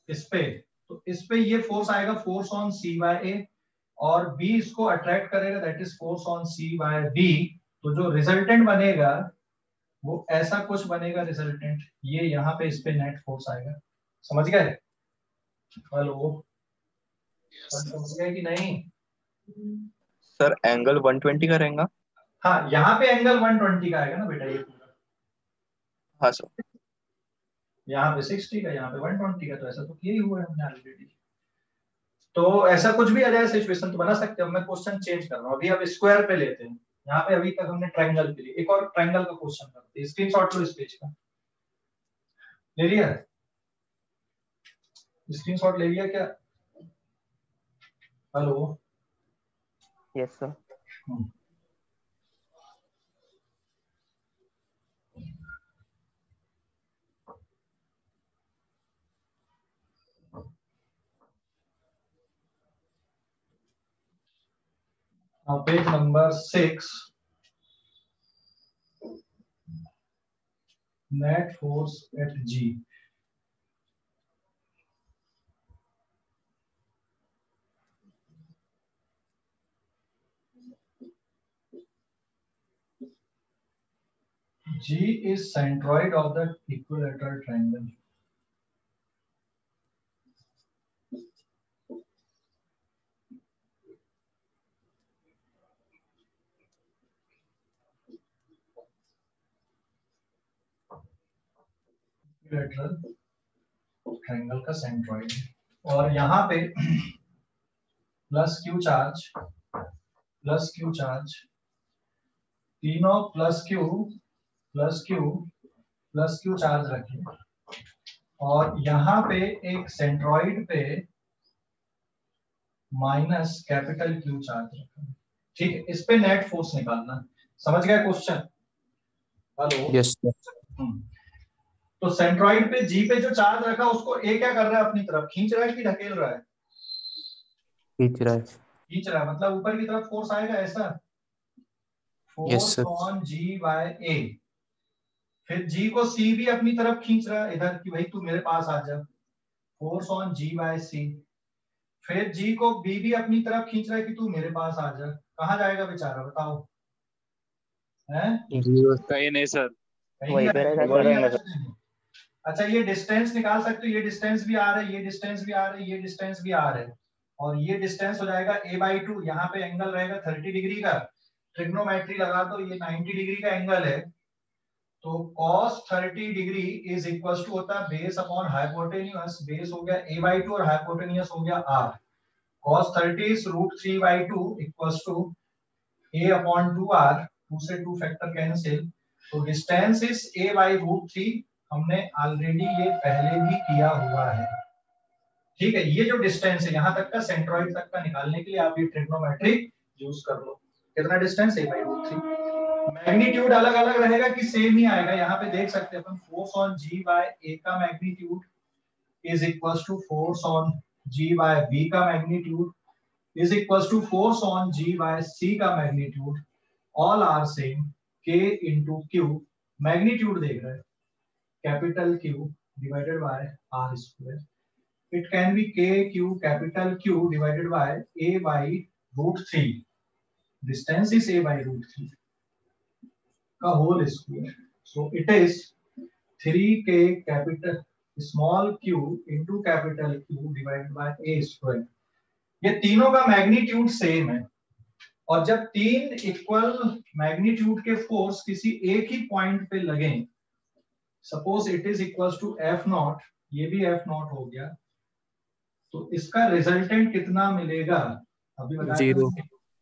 इस पे, तो इस पे ये फोर्स आएगा, force on C by A, और बी इसको अट्रैक्ट करेगा, that is force on C by B. तो जो रिजल्टेंट बनेगा वो ऐसा कुछ बनेगा रिजल्टेंट, ये यहाँ पे इस पे नेट फोर्स आएगा। समझ गए? हेलो, समझ गए कि नहीं? सर एंगल 120 का रहेगा। हाँ, यहाँ पे एंगल 120 का आएगा ना बेटा, ये पूरा। हाँ सर। यहाँ पे 60 का, यहाँ पे 120 का, तो ऐसा तो किया ही हुआ है हमने ऑलरेडी। तो ऐसा कुछ भी आ जाए सिचुएशन तो बना सकते हो। मैं क्वेश्चन चेंज कर रहा हूँ, अभी अब स्क्वायर पे लेते हैं। यहाँ पे अभी तक हमने ट्रायंगल के लिए, एक और ट्रायंगल का क्वेश्चन करते हैं। स्क्रीनशॉट लो इस पेज का, ले लिया? स्क्रीनशॉट ले लिया क्या? Hello, yes sir. Now page number 6, net force at G. G is centroid of the equilateral triangle. Equilateral triangle का सेंट्रॉइड, और यहाँ पे प्लस क्यू चार्ज, तीनों प्लस क्यू चार्ज रखिए, और यहाँ पे एक सेंट्रॉइड पे माइनस कैपिटल क्यू चार्ज रखा। ठीक है, इस पे नेट फोर्स निकालना। समझ गए क्वेश्चन? Hello, yes sir. तो सेंट्रॉइड पे जी पे जो चार्ज रखा उसको ए क्या कर रहा है, अपनी तरफ खींच रहा है कि ढकेल रहा है? खींच रहा है। खींच रहा है, मतलब ऊपर की तरफ फोर्स आएगा ऐसा, फोर्स ऑन जी बाय ए। फिर जी को सी भी अपनी तरफ खींच रहा है इधर कि भाई तू मेरे पास आ जा, फोर्स ऑन जी बाय सी। फिर जी को बी भी अपनी तरफ खींच रहा है कि तू मेरे पास आ जा। कहाँ जाएगा बेचारा, बताओ? हैं? कहीं नहीं सर। वहीं पे रहेगा सर। अच्छा, ये डिस्टेंस निकाल सकते हो, ये डिस्टेंस भी आ रहा है, ये डिस्टेंस भी आ रहा है, ये डिस्टेंस भी आ रहा है, और ये डिस्टेंस हो जाएगा a/2। यहाँ पे एंगल रहेगा 30 डिग्री का, ट्रिग्नोमेट्री लगा दो, ये 90 डिग्री का एंगल है, तो cos 30 degree is equal to होता है बेस अपॉन हाइपोटेन्यूस। बेस हो गया a/2 और हाइपोटेन्यूस हो गया r। cos 30 is √3/2 equals to a/2r, 2 से 2 फैक्टर कैंसिल, तो डिस्टेंस इज a/√3। हमने ऑलरेडी ये पहले भी किया हुआ है, ठीक है। ये जो डिस्टेंस है यहाँ तक का, सेंट्रॉइड तक का निकालने के लिए आप ये ट्रिग्नोमेट्रिक यूज कर लो। कितना डिस्टेंस a/√3। मैग्नीट्यूड अलग अलग रहेगा कि सेम ही आएगा, यहाँ पे देख सकते हैं अपन, force on g by a का magnitude is equals to force on g by b का magnitude is equals to force on g by c का magnitude, all are same, k into q, magnitude देख रहे हैं capital Q divided by r square, it can be kq capital Q divided by a/√3, distance is a/√3 का whole square, so it is 3k capital small q into capital Q divided by a square. ये तीनों का magnitude same है, और जब तीन equal magnitude के force किसी एक ही पॉइंट पे लगे, suppose it is equals to F0, ये भी F0 हो गया, तो इसका रिजल्टेंट कितना मिलेगा अभी बताया,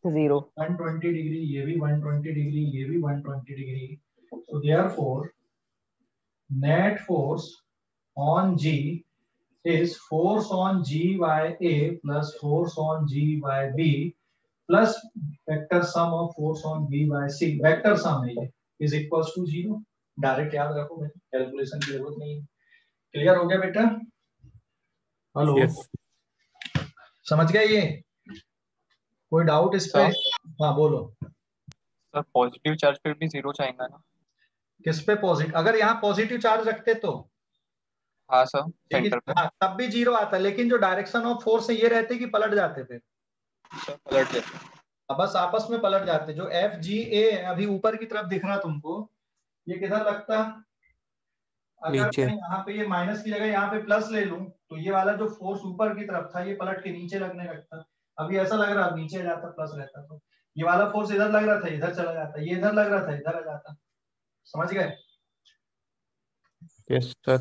0 120 डिग्री, ये भी 120 डिग्री, ये भी 120 degree, so therefore net force on G is force on G by A plus force on G by B plus vector sum of force on B by C, vector sum है ये, is equals to 0। Direct याद रखो, calculation की जरूरत नहीं है। Clear हो गया बेटा? हेलो, समझ गए ये? कोई डाउट इस पे? हाँ बोलो सर। पॉजिटिव चार्ज पे भी 0 चाहेगा ना? किस पे पॉजिटिव? अगर यहाँ पॉजिटिव चार्ज रखते तो हाँ सर, सेंटर पे। हाँ, तब भी 0 आता, लेकिन जो डायरेक्शन ऑफ फोर्स है ये रहते कि पलट जाते थे? सर पलट जाते, बस आपस में पलट जाते। जो FGA अभी ऊपर की तरफ दिख रहा तुमको, ये किधर लगता? अगर मैं यहाँ पे ये माइनस की जगह यहाँ पे प्लस ले लूं, तो ये वाला जो फोर्स ऊपर की तरफ था ये पलट के नीचे लगने लगता। अभी ऐसा लग रहा, नीचे जाता प्लस रहता, तो ये वाला फोर्स इधर लग रहा था इधर चला जाता, ये इधर लग रहा था इधर आ जाता। समझ गए? Yes sir.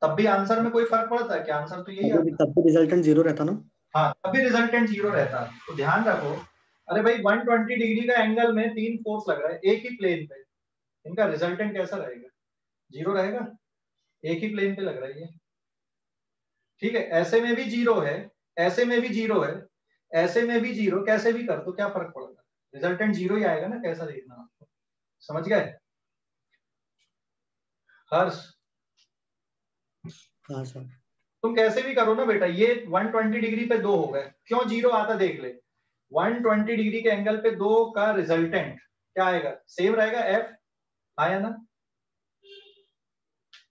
तब भी आंसर में कोई फर्क पड़ता है क्या? आंसर तो यही आता। तब भी रिजल्टेंट 0 रहता ना? हाँ, तब भी रिजल्टेंट 0 रहता। तो ध्यान रखो, अरे भाई 120 डिग्री का एंगल में तीन फोर्स लग रहा है एक ही प्लेन पे, इनका रिजल्टेंट कैसा रहेगा? 0 रहेगा, एक ही प्लेन पे लग रहा है ये, ठीक है। ऐसे में भी 0 है, ऐसे में भी 0 है, ऐसे में भी 0, कैसे भी कर तो क्या फर्क पड़ेगा? रिजल्टेंट 0 ही आएगा ना, कैसा देखना आपको। समझ गए हर्ष? हाँ सर। तुम कैसे भी करो ना बेटा, ये 120 डिग्री पे 2 हो गए, क्यों 0 आता देख ले। 120 डिग्री के एंगल पे 2 का रिजल्टेंट क्या आएगा? सेम रहेगा, F आया ना?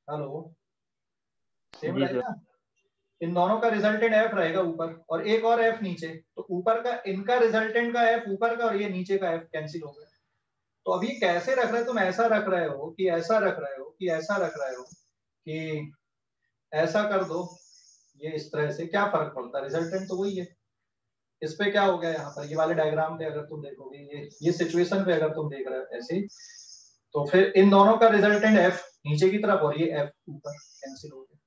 हेलो, सेम रहेगा। इन दोनों का रिजल्टेंट F रहेगा ऊपर, और एक और F नीचे, तो ऊपर का इनका रिजल्टेंट का F ऊपर का, और ये नीचे का F कैंसिल हो गया। तो अभी कैसे रख रहे हो तुम? ऐसा रख रहे हो कि ऐसा रख रहे हो कि ऐसा रख रहे हो कि ऐसा कर दो, ये इस तरह से क्या फर्क पड़ता है? रिजल्टेंट तो वही है। इस पे क्या हो गया यहाँ पर, ये वाले डायग्राम पे अगर तुम देखोगे, ये सिचुएशन पे अगर तुम देख रहे हो ऐसे, तो फिर इन दोनों का रिजल्टेंट F नीचे की तरफ और ये F ऊपर कैंसिल हो गया।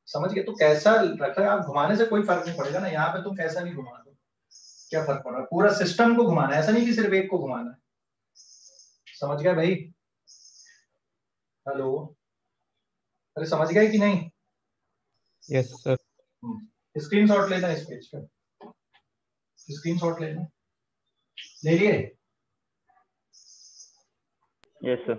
समझ गए? तो कैसा रख रहे हैं आप, घुमाने से कोई फर्क नहीं पड़ेगा ना। यहाँ पे तुम कैसा नहीं घुमा दो, क्या फर्क पड़ रहा है? पूरा सिस्टम को घुमाना है, ऐसा नहीं कि सिर्फ एक को घुमाना है। समझ गए भाई? हेलो, अरे समझ गए कि नहीं? Yes sir. स्क्रीनशॉट लेना इस पेज का, स्क्रीनशॉट लेना, ले लिए? Yes sir.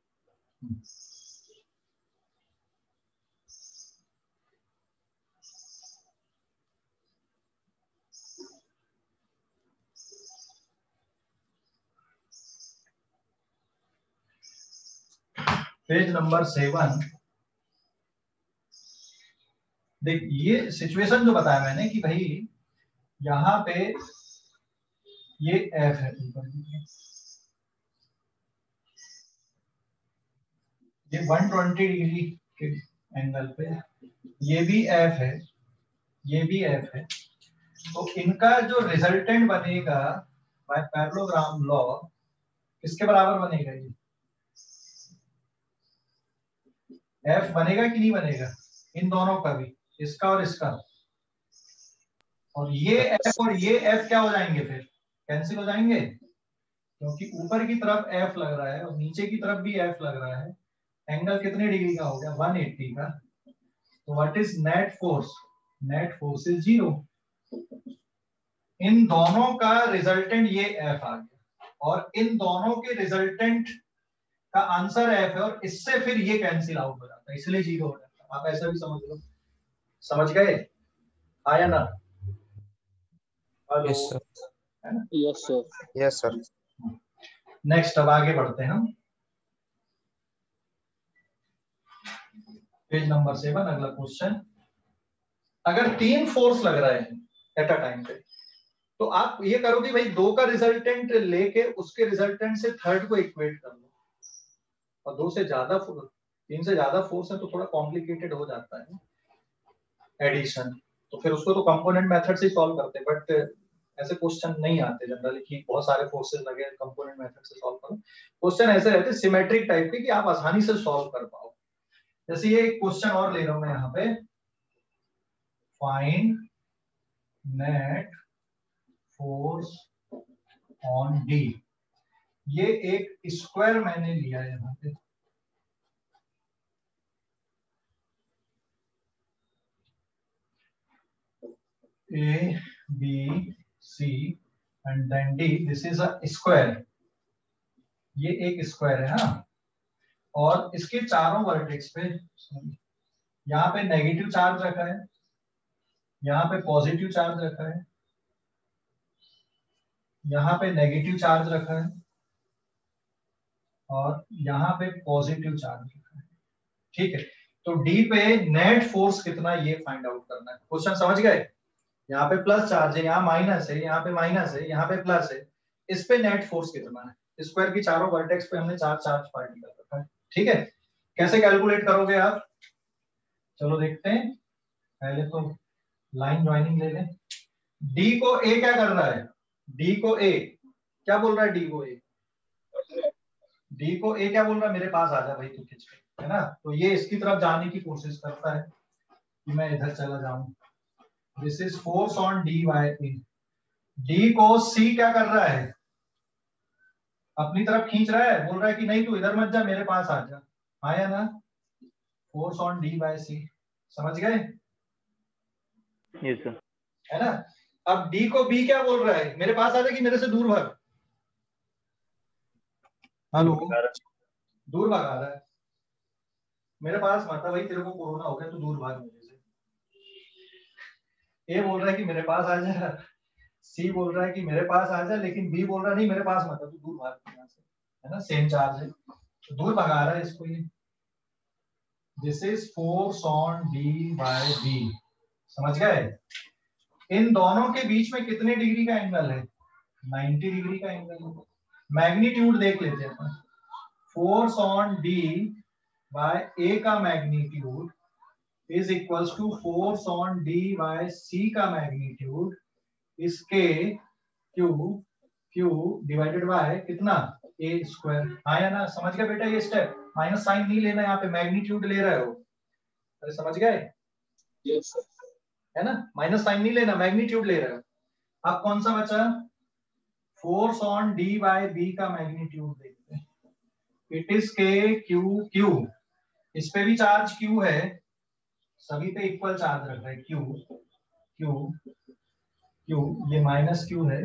Page number 7। देख, ये सिचुएशन जो बताया मैंने कि भाई यहाँ पे ये F है ऊपर, ये 120 डिग्री के एंगल पे, ये भी F है, ये भी F है। तो इनका जो रिजल्टेंट बनेगा बाय पैरेललोग्राम लॉ किसके बराबर बनेगा? ये F बनेगा कि नहीं बनेगा? इन दोनों का भी, इसका और इसका। और ये एफ और ये एफ क्या हो जाएंगे, फिर कैंसिल हो जाएंगे, क्योंकि ऊपर की तरफ एफ लग रहा है और नीचे की तरफ भी एफ लग रहा है। एंगल कितने डिग्री का हो गया, 180 का। तो what is net force, net force is 0। इन दोनों का रिजल्टेंट ये एफ आ गया और इन दोनों के रिजल्टेंट का आंसर एफ है और इससे फिर ये कैंसिल आउट हो जाता है, इसलिए 0 हो जाता है। आप ऐसा भी समझ लो, समझ गए, आया ना? Hello, yes sir. है ना? Yes sir. Yes sir. Next अब आगे बढ़ते हैं हम, पेज नंबर 7, अगला क्वेश्चन। अगर 3 फोर्स लग रहे हैं एट अ टाइम पे, तो आप ये करो कि भाई 2 का रिजल्टेंट लेके उसके रिजल्टेंट से थर्ड को इक्वेट कर लो। और 2 से ज्यादा 3 से ज्यादा फोर्स है तो थोड़ा कॉम्प्लिकेटेड हो जाता है एडिशन, तो फिर उसको तो कंपोनेंट मेथड से सॉल्व करते हैं, बट ऐसे क्वेश्चन नहीं आते जनरली कि बहुत सारे फोर्सेस लगे कंपोनेंट मेथड से सॉल्व करो। क्वेश्चन ऐसे रहते हैं सिमेट्रिक टाइप के कि आप आसानी से सॉल्व कर पाओ। जैसे ये एक क्वेश्चन और ले रहा हूं मैं यहाँ पे, find net force on D. ये एक स्क्वायर मैंने लिया है यहाँ पे, A, B, C and then D. This is a square. ये एक स्क्वायर है ना, और इसके चारों वर्टेक्स पे यहाँ पे नेगेटिव चार्ज रखा है, यहाँ पे पॉजिटिव चार्ज रखा है, यहाँ पे नेगेटिव चार्ज रखा है और यहाँ पे पॉजिटिव चार्ज रखा है। ठीक है, तो डी पे नेट फोर्स कितना ये फाइंड आउट करना है। क्वेश्चन समझ गए? यहाँ पे प्लस चार्ज है, यहाँ माइनस है, यहाँ पे माइनस है, यहाँ पे प्लस है, इस पे नेट फोर्स कितना है। स्क्वायर की चारों वर्टेक्स पे हमने 4 चार्ज पार्टिकल रखा है। ठीक है, कैसे कैलकुलेट करोगे आप, चलो देखते हैं। पहले तो लाइन ज्वाइनिंग ले लें। डी को ए क्या कर रहा है, डी को ए क्या बोल रहा है, डी को ए, डी को ए क्या बोल रहा है, मेरे पास आ जा भाई तू खींच के, है ना। तो ये इसकी तरफ जाने की कोशिश करता है कि मैं इधर चला जाऊं। This is force on D by A. D को सी क्या कर रहा है, अपनी तरफ खींच रहा है, बोल रहा है कि नहीं तू इधर मत जा, मेरे पास आ जा। आया ना, फोर्स ऑन डी बाय सी, समझ गए? Yes sir. है ना। अब डी को बी क्या बोल रहा है, मेरे पास आ जा कि मेरे से दूर भाग। हेलो, दूर भगा रहा है, मेरे पास मत आ भाई, तेरे को कोरोना हो गया, तू दूर भाग मेरे से। ए बोल रहा है कि मेरे पास आ जा, सी बोल रहा है कि मेरे पास आ जा, लेकिन बी बोल रहा है नहीं मेरे पास मत आ, तू दूर भाग यहाँ से, है ना, सेम चार्ज है, तो दूर भगा रहा है इसको ये। This is force on D by B, समझ गए? इन दोनों के बीच में कितने डिग्री का एंगल है, 90 डिग्री का एंगल है। मैग्नीट्यूड देख लेते हैं। Force on D by A का magnitude is equals to force on D by C का magnitude is K Q divided by कितना, ए स्क्वायर। आया ना, समझ गए बेटा? ये स्टेप माइनस साइन नहीं लेना, यहाँ पे मैग्नीट्यूड ले रहे हो, अरे समझ गए? Yes sir. है ना, माइनस साइन नहीं लेना, मैग्नीट्यूड ले रहे हो। अब कौन सा बचा, force on D by B का मैग्नीट्यूड देखते हैं। इट इज के क्यू, इस पे भी चार्ज क्यू है, सभी पे इक्वल चार्ज रख रहा है, क्यू, ये माइनस क्यू है,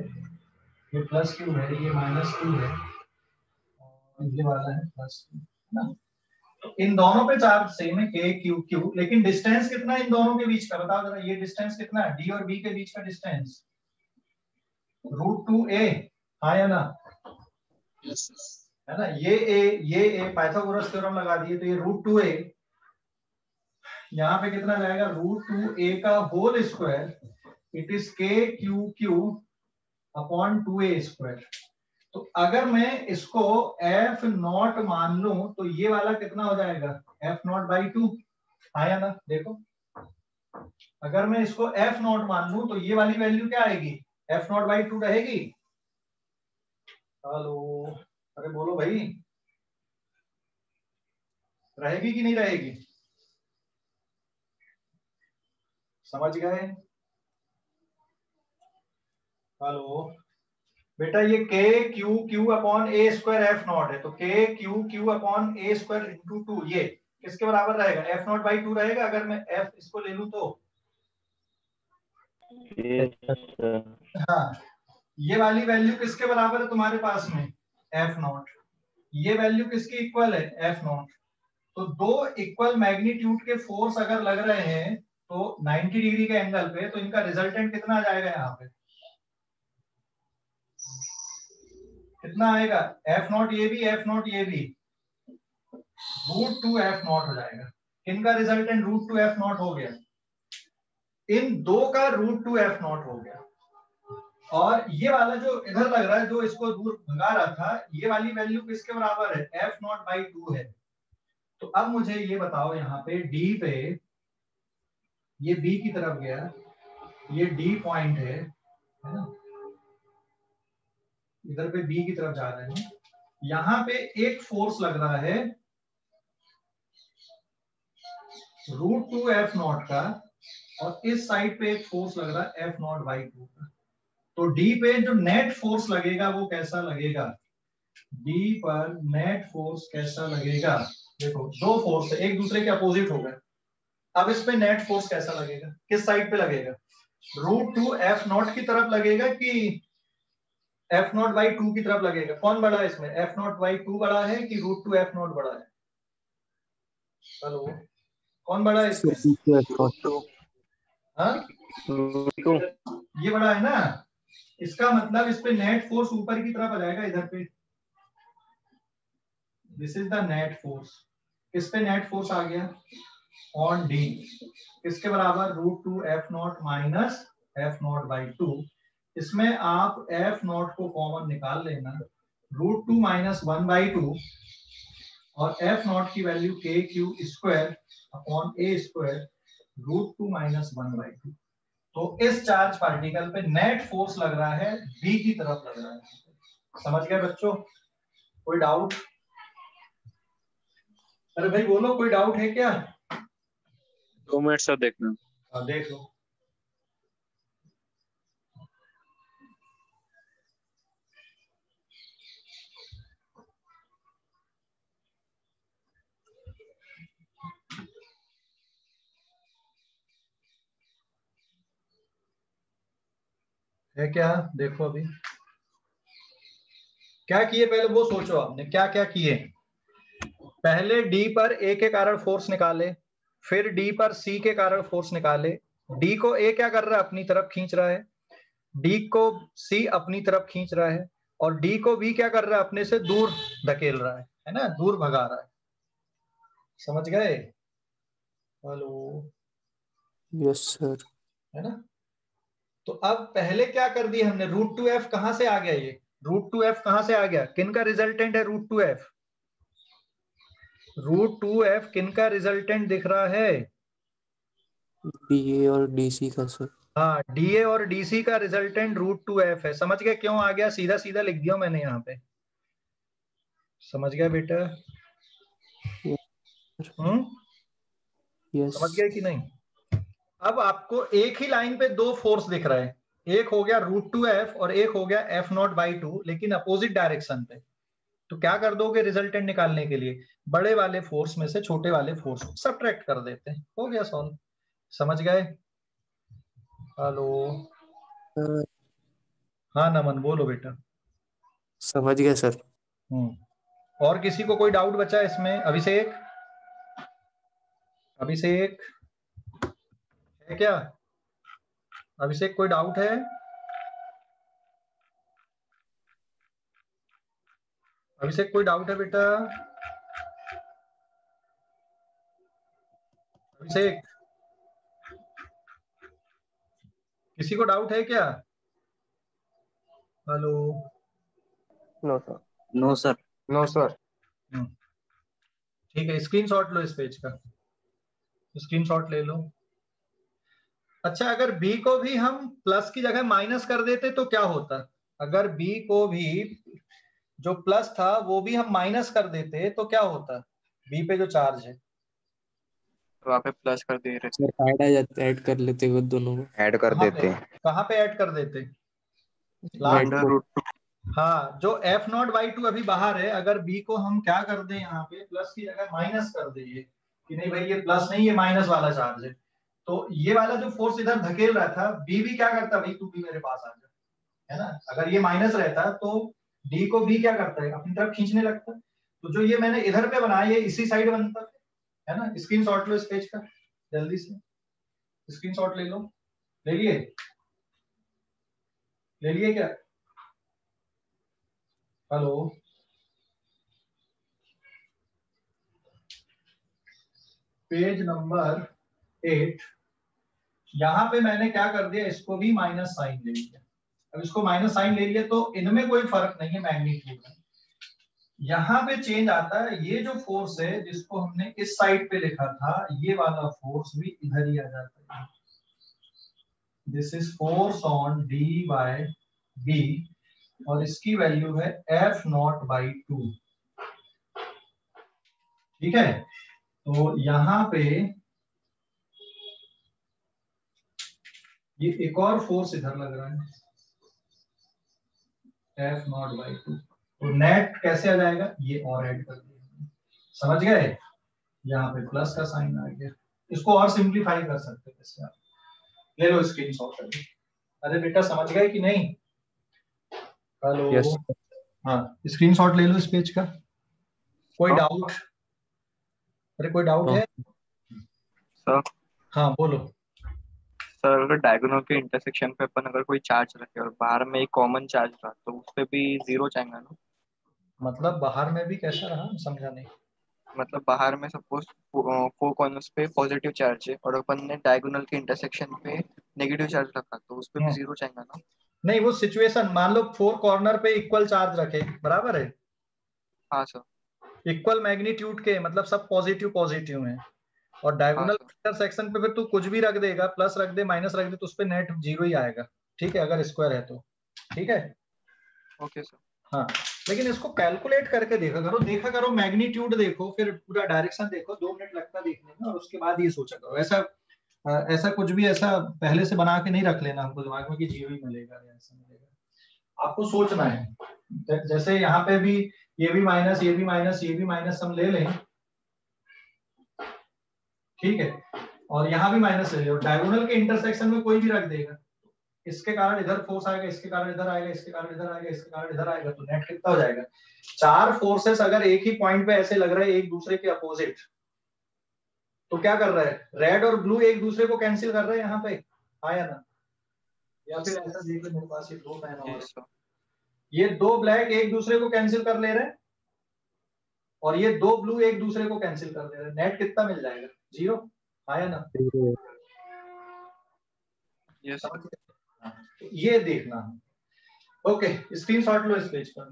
ये प्लस क्यू है, ये माइनस क्यू है, और ये वाला है प्लस क्यू, है ना। तो इन दोनों पे चार्ज सेम है, के क्यू, लेकिन डिस्टेंस कितना है इन दोनों के बीच का, बताओ जरा, ये डिस्टेंस कितना है, डी और बी के बीच का डिस्टेंस, √2a, हाँ या ना? है ना, ये ए पाइथागोरस थ्योरम लगा दिए, तो ये √2a, यहाँ पे कितना जाएगा, √2a का whole square, it is K Q upon 2a square. तो अगर मैं इसको एफ नॉट मान लूं तो ये वाला कितना हो जाएगा, एफ नॉट बाई 2, आया ना, देखो। अगर मैं इसको एफ नॉट मान लूं तो ये वाली वैल्यू क्या आएगी, एफ नॉट बाई 2 रहेगी। हेलो, अरे बोलो भाई, रहेगी कि नहीं रहेगी, समझ गए? हेलो बेटा, ये के Q Q upon A square F not है, तो के क्यू क्यू अपॉन ए स्क्वायर इंटू टू ये किसके बराबर रहेगा? एफ नॉट बाई टू रहेगा अगर मैं एफ इसको ले लूं तो। Yes, sir. हाँ, ये वाली वैल्यू किसके बराबर है तुम्हारे पास में? F not. ये वैल्यू किसकी इक्वल है? F not. तो दो इक्वल मैग्नीट्यूड के फोर्स अगर लग रहे हैं तो 90 डिग्री के एंगल पे, तो इनका रिजल्टेंट कितना आ जाएगा? यहाँ पे कितना आएगा? एफ नॉट ये भी, एफ नॉट ये भी, रूट टू एफ नॉट हो जाएगा। इनका resultant root two F naught हो गया, इन दो का रूट टू एफ नॉट हो गया। और ये वाला जो इधर लग रहा है, जो इसको दूर भगा रहा था, ये वाली वैल्यू किसके बराबर है? एफ नॉट बाई टू है। तो अब मुझे ये बताओ, यहाँ पे डी पे, ये बी की तरफ गया, ये डी पॉइंट है ना, इधर पे बी की तरफ जा रहे हैं, यहाँ पे एक फोर्स लग रहा है रूट टू एफ नॉट का, और इस साइड पे एक फोर्स लग रहा है एफ नॉट बाई टू का। तो डी पे जो नेट फोर्स लगेगा वो कैसा लगेगा? डी पर नेट फोर्स कैसा लगेगा? देखो दो फोर्स है, एक दूसरे के अपोजिट हो गए। अब इस पे नेट फोर्स कैसा लगेगा? किस साइड पे लगेगा? रूट टू एफ नॉट की तरफ लगेगा कि एफ नॉट बाई टू की तरफ लगेगा? कौन बड़ा है इसमें? एफ नॉट बाई टू बड़ा है कि रूट टू एफ नॉट बड़ा है? हेलो, कौन बड़ा है इसमें? हाँ, ये बड़ा है ना। इसका मतलब इस पे नेट फोर्स ऊपर की तरफ आ जाएगा, इधर पे। This is the net force. किस पे नेट फोर्स आ गया? On D. किसके बराबर? Root two F naught minus F naught by two. इसमें आप एफ नॉट को कॉमन निकाल लेना, root two minus one by two, और एफ नॉट की value k Q square upon A square root two minus one by two. तो इस charge particle पे नेट फोर्स लग रहा है बी की तरफ लग रहा है। समझ गए बच्चों? कोई डाउट? अरे भाई बोलो, कोई डाउट है क्या? 2 मिनट सर देखना। हाँ देख लो। है क्या? देखो अभी क्या किए, पहले वो सोचो आपने क्या क्या किए। पहले डी पर ए के कारण फोर्स निकाले, फिर डी पर सी के कारण फोर्स निकाले। डी को ए क्या कर रहा है? अपनी तरफ खींच रहा है। डी को सी अपनी तरफ खींच रहा है, और डी को बी क्या कर रहा है? अपने से दूर धकेल रहा है ना, दूर भगा रहा है। समझ गए? Hello, yes sir. है ना। तो अब पहले क्या कर दिया हमने? रूट टू एफ कहां से आ गया? ये रूट टू एफ कहां से आ गया? किन का रिजल्टेंट है root two F? Root two F किन का रिजल्टेंट दिख रहा है? बीए और डीसी का सर। हाँ, डीए और डीसी का रिजल्टेंट रूट टू एफ है। समझ गए क्यों आ गया? सीधा सीधा लिख दिया मैंने यहाँ पे। समझ गया बेटा? यस। समझ गए कि नहीं? अब आपको एक ही लाइन पे दो फोर्स दिख रहा है, एक हो गया रूट टू एफ और एक हो गया एफ नॉट बाई टू, लेकिन अपोजिट डायरेक्शन पे। तो क्या कर दोगे रिजल्टेंट निकालने के लिए? बड़े वाले फोर्स में से छोटे वाले फोर्स को सब्ट्रैक्ट कर देते हैं, हो गया सॉल्व। समझ गए? हेलो, हाँ नमन बोलो बेटा। समझ गया सर। और किसी को कोई डाउट बचा इसमें? अभिषेक, अभिषेक है क्या? अभिषेक कोई डाउट है? अभिषेक कोई डाउट है बेटा? अभिषेक, किसी को डाउट है क्या? Hello, no sir. No sir. No sir. ठीक है, स्क्रीनशॉट लो इस पेज का, स्क्रीनशॉट ले लो। अच्छा, अगर b को भी हम प्लस की जगह माइनस कर देते तो क्या होता? अगर b को भी जो प्लस था वो भी हम माइनस कर देते तो क्या होता? b पे जो चार्ज है वहाँ पे प्लस कर दे रहे। सर ऐड आ जाते, ऐड कर लेते वो दोनों को। ऐड कर कहाँ देते। पे, कहाँ पे ऐड कर देते? Last under root 2। हाँ, जो एफ नॉट बाई 2 अभी बाहर है, अगर बी को हम क्या कर दें यहाँ पे प्लस की जगह माइनस कर दें, ये कि नहीं भाई ये प्लस नहीं ये माइनस वाला चार्ज है, तो ये वाला जो फोर्स इधर धकेल रहा था बी भी क्या करता, भाई तू भी मेरे पास आ जा, है ना। अगर ये माइनस रहता तो डी को बी क्या करता है, अपनी तरफ खींचने लगता। तो जो ये मैंने इधर पे बनाया ये इसी साइड बनता है ना। स्क्रीन शॉट लो इस पेज का, जल्दी से स्क्रीन शॉट ले लो। ले लिए, ले लिए क्या? Hello, page number 8। यहां पे मैंने क्या कर दिया, इसको भी माइनस साइन ले लिया। अब इसको माइनस साइन ले लिया तो इनमें कोई फर्क नहीं है मैग्नीट्यूड में। यहां पे चेंज आता है, ये जो फोर्स है जिसको हमने इस साइड पे लिखा था ये वाला फोर्स भी इधर ही आ जाता है। This is force on D by B और इसकी वैल्यू है एफ नॉट बाई 2। ठीक है, तो यहां पे ये एक और फोर्स इधर लग रहा है एफ नॉट बाई 2। तो नेट कैसे आ जाएगा, ये और ऐड कर दिया, समझ गए। यहाँ पे प्लस का साइन आ गया। इसको और सिंप्लीफाई कर सकते हैं, आप ले लो स्क्रीनशॉट। अरे बेटा समझ गए कि नहीं? हेलो, यस हाँ स्क्रीनशॉट ले लो इस पेज का। कोई डाउट? अरे कोई डाउट है? सर हाँ बोलो। सर अगर डायगोनल के इंटरसेक्शन पे अपन अगर कोई चार्ज रखे और बाहर में एक कॉमन चार्ज रहा तो उस पे भी जीरो चाहेगा ना? मतलब बाहर में भी कैसा रहा, समझा नहीं। मतलब बाहर में सपोज 4 कॉर्नर्स पे पॉजिटिव चार्ज है और अपन ने डायगोनल के इंटरसेक्शन पे नेगेटिव चार्ज रखा तो उस पे भी जीरो चाहेगा ना? नहीं, वो सिचुएशन मान लो 4 कॉर्नर पे इक्वल चार्ज रखे, बराबर है, हाँ सर। इक्वल मैग्नीट्यूड के, मतलब सब पॉजिटिव पॉजिटिव हैं, और डायगोनल इंटरसेक्शन पे फिर तू कुछ भी रख देगा, प्लस रख दे माइनस रख दे तो उस पे नेट जीरो ही आएगा। ठीक है, अगर स्क्वायर है तो। ठीक है, ओके सर। हाँ लेकिन इसको कैलकुलेट करके देखा करो मैग्नीट्यूड देखो, फिर पूरा डायरेक्शन देखो, 2 मिनट लगता है देखने में, और उसके बाद ये सोचा करो। ऐसा कुछ भी ऐसा पहले से बना के नहीं रख लेना हमको दिमाग में कि जीरो ही मिलेगा या ऐसा मिलेगा। आपको सोचना है। जैसे यहाँ पे भी ये भी माइनस, ये भी माइनस, ये भी माइनस हम ले लें, ठीक है, और यहाँ भी माइनस ले लो, डायगोनल के इंटरसेक्शन में कोई भी रख देगा, इसके कारण इधर फोर्स आएगा, इसके कारण इधर आएगा, इसके कारण इधर आएगा, इसके कारण इधर आएगा, तो नेट कितना हो जाएगा? 4 फोर्सेस अगर एक ही पॉइंट पे ऐसे लग रहे हैं एक दूसरे के अपोजिट, तो क्या कर रहा है, रेड और ब्लू एक दूसरे को कैंसिल कर रहे हैं यहाँ पे, आया ना? या फिर ऐसा देख लो, मेरे पास ये 2 पेन और ये 2 ब्लैक एक दूसरे को कैंसिल कर ले रहे हैं, और ये 2 ब्लू एक दूसरे को कैंसिल कर ले रहे हैं, नेट कितना मिल जाएगा? जीरो, आया ना? Yes sir. तो ये देखना। ओके, स्क्रीनशॉट लो इस पेज का,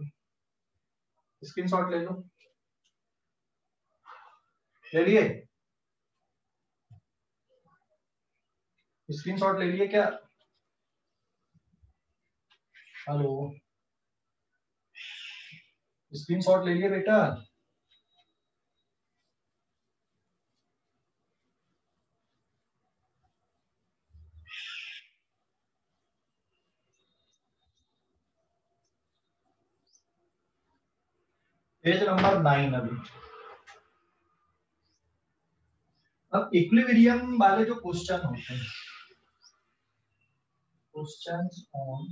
स्क्रीनशॉट ले लो। ले लिए? स्क्रीनशॉट ले लिए क्या? हेलो, स्क्रीनशॉट ले लिए बेटा? पेज नंबर 9 अभी। अब इक्विलिब्रियम वाले जो क्वेश्चन होते हैं, क्वेश्चंस ऑन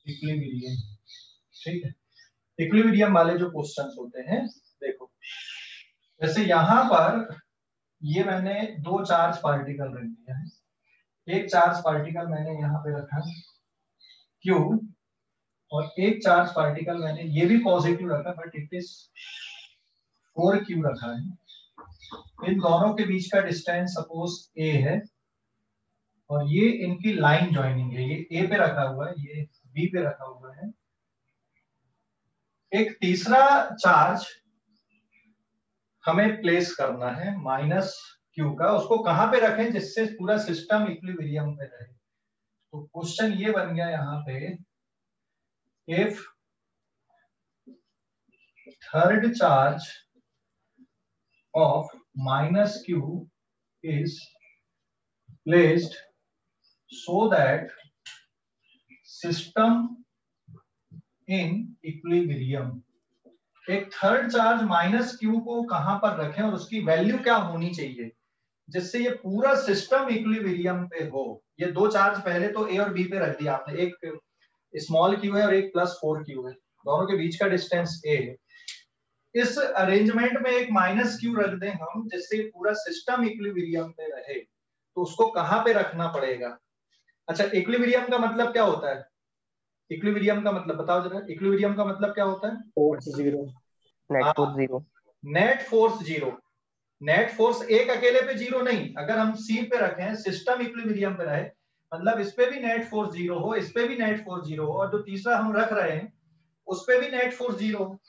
इक्विलिब्रियम, ठीक है, इक्विलिब्रियम वाले जो क्वेश्चंस होते हैं, देखो जैसे यहां पर ये मैंने 2 चार्ज पार्टिकल रख दिया है, एक चार्ज पार्टिकल मैंने यहाँ पे रखा Q, और एक चार्ज पार्टिकल मैंने ये भी पॉजिटिव रखा बट इट इज 4Q रखा है। इन दोनों के बीच का डिस्टेंस सपोज A है, और ये इनकी लाइन ज्वाइनिंग है, ये A पे रखा हुआ है, ये B पे रखा हुआ है। एक तीसरा चार्ज हमें प्लेस करना है -Q का, उसको कहां पे रखें जिससे पूरा सिस्टम इक्विलिब्रियम पे रहे। तो क्वेश्चन ये बन गया यहाँ पे, if third charge of -Q is placed so that system in equilibrium. एक थर्ड चार्ज माइनस क्यू को कहां पर रखें और उसकी वैल्यू क्या होनी चाहिए जिससे ये पूरा सिस्टम इक्विलिब्रियम पे हो। ये दो चार्ज पहले तो ए और बी पे रख दिया आपने, एक स्मॉल क्यू है और एक +4 क्यू है, दोनों के बीच का डिस्टेंस ए है। इस अरेंजमेंट में एक माइनस क्यू रख दें हम जिससे पूरा सिस्टम इक्विलिब्रियम पे रहे, तो उसको कहां पे रखना पड़ेगा। अच्छा, इक्विलिब्रियम का मतलब क्या होता है? इक्विलिब्रियम का मतलब बताओ जरा, इक्विलिब्रियम का मतलब क्या होता है? Force zero, net force zero. Net force zero. Net force एक अकेले पे जीरो नहीं, अगर हम सी पे रखें, सिस्टम इक्विलिब्रियम पे रहे, मतलब इस पे भी नेट फोर्स जीरो हो, इस पे भी नेट फोर्स जीरो हो, और जो तीसरा हम रख रहे हैं उस पे भी नेट फोर्स जीरो हो।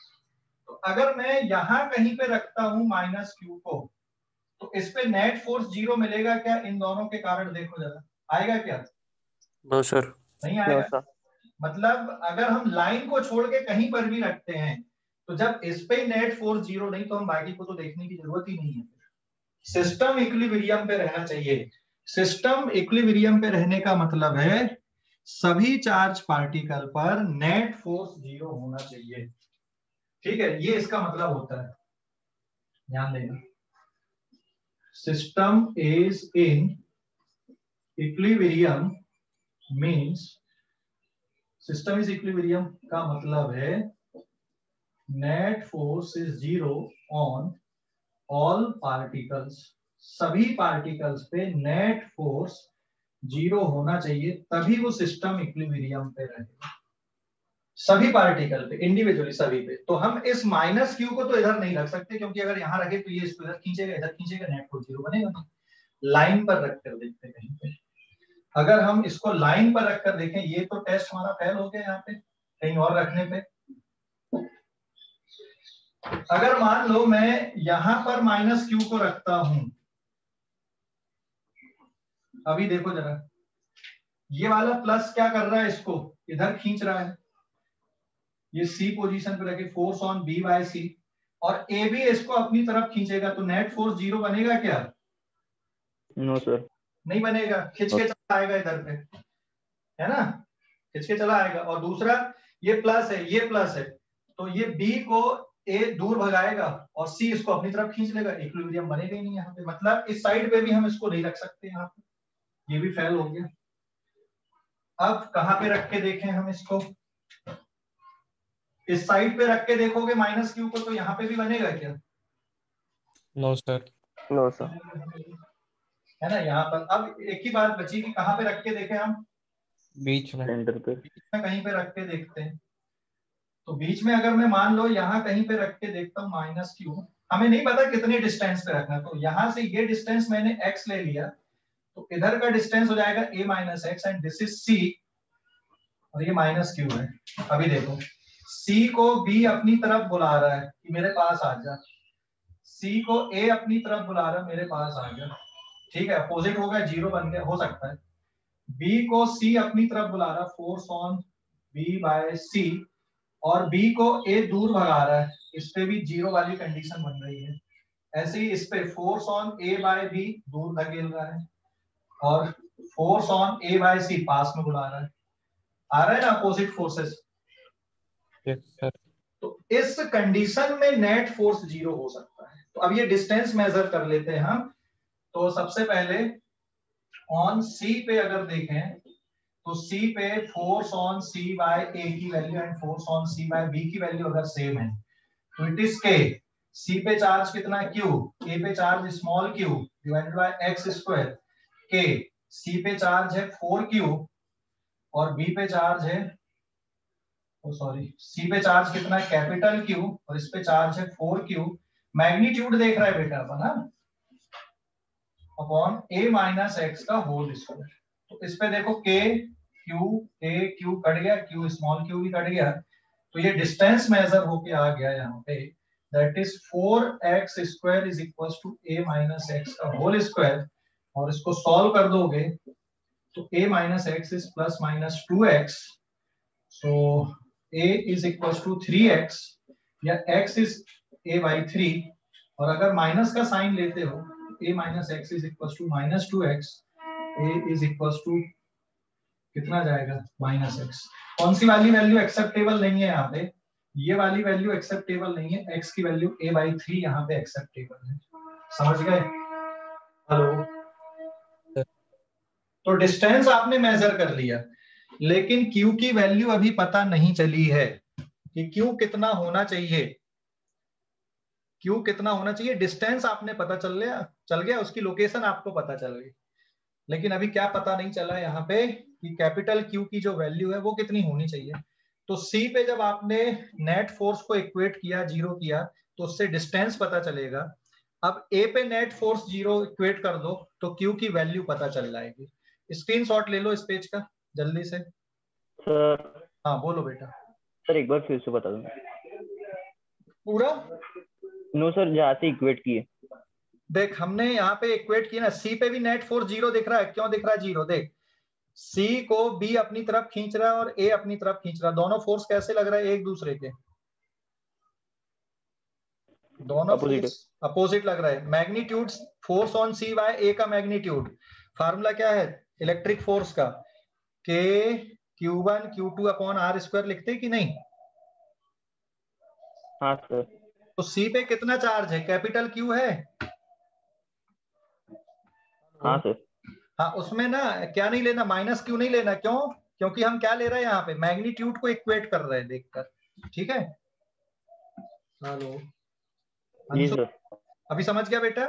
तो अगर मैं यहां कहीं पे रखता हूं माइनस क्यू को, तो इस पे नेट फोर्स जीरो मिलेगा क्या? इन दोनों के कारण देखो जरा, आएगा क्या? No sir. नहीं आएगा। मतलब अगर हम लाइन को छोड़ के कहीं पर भी रखते हैं, तो जब इस पे नेट फोर्स जीरो नहीं, तो हम बाकी को तो देखने की जरूरत ही नहीं है। सिस्टम इक्विलिब्रियम पे रहना चाहिए। सिस्टम इक्विलिब्रियम पे रहने का मतलब है सभी चार्ज पार्टिकल पर नेट फोर्स जीरो होना चाहिए। ठीक है, ये इसका मतलब होता है, ध्यान देना। System is in equilibrium means, system is equilibrium का मतलब है net force is zero on all particles. सभी पार्टिकल्स पे नेट फोर्स जीरो होना चाहिए, तभी वो सिस्टम इक्विलिब्रियम पे रहेगा। सभी पार्टिकल पे इंडिविजुअली, सभी पे। तो हम इस माइनस क्यू को तो इधर नहीं रख सकते, क्योंकि अगर यहां रखे तो ये इसको इधर खींचेगा, इधर खींचेगा, नेट फोर्स जीरो बनेगा। लाइन पर रख कर देखते हैं कहीं पे। अगर हम इसको लाइन पर रखकर देखें, ये तो टेस्ट हमारा फेल हो गया यहाँ पे, कहीं और रखने पे। अगर मान लो मैं यहां पर माइनस क्यू को रखता हूं, अभी देखो जरा, ये वाला प्लस क्या कर रहा है, इसको इधर खींच रहा है, ये सी पोजीशन पे रखे, फोर्स ऑन बी बाय सी, और ए भी इसको अपनी तरफ खींचेगा, तो नेट फोर्स जीरो बनेगा क्या? No sir. नहीं बनेगा, खिंच के चला आएगा इधर पे, है ना, खिंच के चला आएगा। और दूसरा ये प्लस है, ये प्लस है, तो ये बी को ए दूर भगाएगा और सी इसको अपनी तरफ खींच लेगा, इक्विलिब्रियम बनेगा ही नहीं यहाँ पे। मतलब इस साइड पे भी हम इसको नहीं रख सकते, यहाँ पे ये भी फेल हो गया। अब कहां पे रख के देखें हम इसको? इस साइड पे रख के देखोगे माइनस क्यू को, तो यहाँ पे भी बनेगा क्या? No sir. No sir. है ना, यहाँ पर। अब एक ही बात बची कि कहाँ पे रख के देखें हम? बीच में, सेंटर पे। बीच में कहीं पे रख के देखते हैं। तो बीच में अगर मैं मान लो यहाँ कहीं पे रख के देखता हूँ माइनस क्यू, हमें नहीं पता कितने डिस्टेंस पे रखना, तो यहाँ से ये डिस्टेंस मैंने x ले लिया, तो इधर का डिस्टेंस हो जाएगा a minus x, and this is c, और ये माइनस क्यू है। अभी देखो, c को b अपनी तरफ बुला रहा है कि मेरे पास आ जा, c को a अपनी तरफ बुला रहा है, मेरे पास आ जा। ठीक है, अपोजिट हो गया, जीरो बन गया, हो सकता है। b को c अपनी तरफ बुला रहा, force on b by c, और b को a दूर भगा रहा है, इस पे भी जीरो वाली कंडीशन बन रही है। ऐसे ही इस पे force on a by b दूर धकेल रहा है, और force on a by c पास में बुला रहा है। आ रहा है ना अपोजिट फोर्सेस? Yes sir. तो इस कंडीशन में नेट फोर्स जीरो हो सकता है। तो अब ये डिस्टेंस मेजर कर लेते हैं हम। तो सबसे पहले ऑन सी पे अगर देखें, तो सी पे force on C by A की value and force on C by B की वैल्यू अगर सेम है, तो इट इज के। सी पे चार्ज कितना क्यू, ए पे charge small Q divided bye x square के। सी पे चार्ज है 4q और बी पे चार्ज है, सॉरी, सी पे चार्ज कितना है कैपिटल क्यू, और इस पे चार्ज है 4q। मैग्नीट्यूड देख रहा है बेटा अपन, हाँ, अपॉन a माइनस एक्स का होल स्क्वायर। तो इस पे देखो k q a q cut गया, q स्मॉल q भी कट गया, तो ये डिस्टेंस मेजर होके आ गया यहाँ पे, that is 4x square is equals to a minus X का होल स्क्वायर। और इसको सॉल्व कर दोगे तो a minus X is plus minus 2x, so a is equals to 3x, या x इज a बाई 3, और अगर माइनस का साइन लेते हो a minus x is equals to minus 2x, a is equals to कितना जाएगा -x। कौन सी वाली वैल्यू एक्सेप्टेबल नहीं है यहाँ पे, ये वाली वैल्यू एक्सेप्टेबल नहीं है, x की वैल्यू a/3 यहाँ पे एक्सेप्टेबल है। समझ गए? हेलो, तो डिस्टेंस आपने मेजर कर लिया, लेकिन q की वैल्यू अभी पता नहीं चली है कि q कितना होना चाहिए, q कितना होना चाहिए। डिस्टेंस आपने पता चल गया, उसकी लोकेशन आपको पता चल गई, लेकिन अभी क्या पता नहीं चला यहाँ पे कि कैपिटल Q की जो वैल्यू है वो कितनी होनी चाहिए। तो C पे जब आपने नेट फोर्स को इक्वेट किया, जीरो किया, तो उससे डिस्टेंस पता चलेगा। अब A पे नेट फोर्स जीरो इक्वेट कर दो तो Q की वैल्यू पता चल जाएगी। स्क्रीनशॉट ले लो इस पेज का जल्दी से। सर हाँ बोलो बेटा। सर एक बार फिर से बता दो पूरा। नो सर, जहाँ से इक्वेट किए। देख हमने यहाँ पे इक्वेट किया ना, सी पे भी नेट फोर्स जीरो दिख रहा है। क्यों दिख रहा है जीरो? देख सी को बी अपनी तरफ खींच रहा है और ए अपनी तरफ खींच रहा है। दोनों फोर्स कैसे लग रहा है एक दूसरे के? दोनों फोर्स अपोजिट लग रहा है। Magnitude force on C by A का मैग्नीट्यूड, फार्मूला क्या है इलेक्ट्रिक फोर्स का? के Q1 Q2 upon are square लिखते कि नहीं? हाँ सर। तो सी पे कितना चार्ज है? कैपिटल क्यू है। हाँ सर। हाँ, उसमें ना क्या नहीं लेना, माइनस क्यू नहीं लेना। क्यों? क्योंकि हम क्या ले रहे हैं यहाँ पे, मैग्नीट्यूड को इक्वेट कर रहे हैं देखकर। ठीक है? हेलो जी सर। अभी समझ गया बेटा?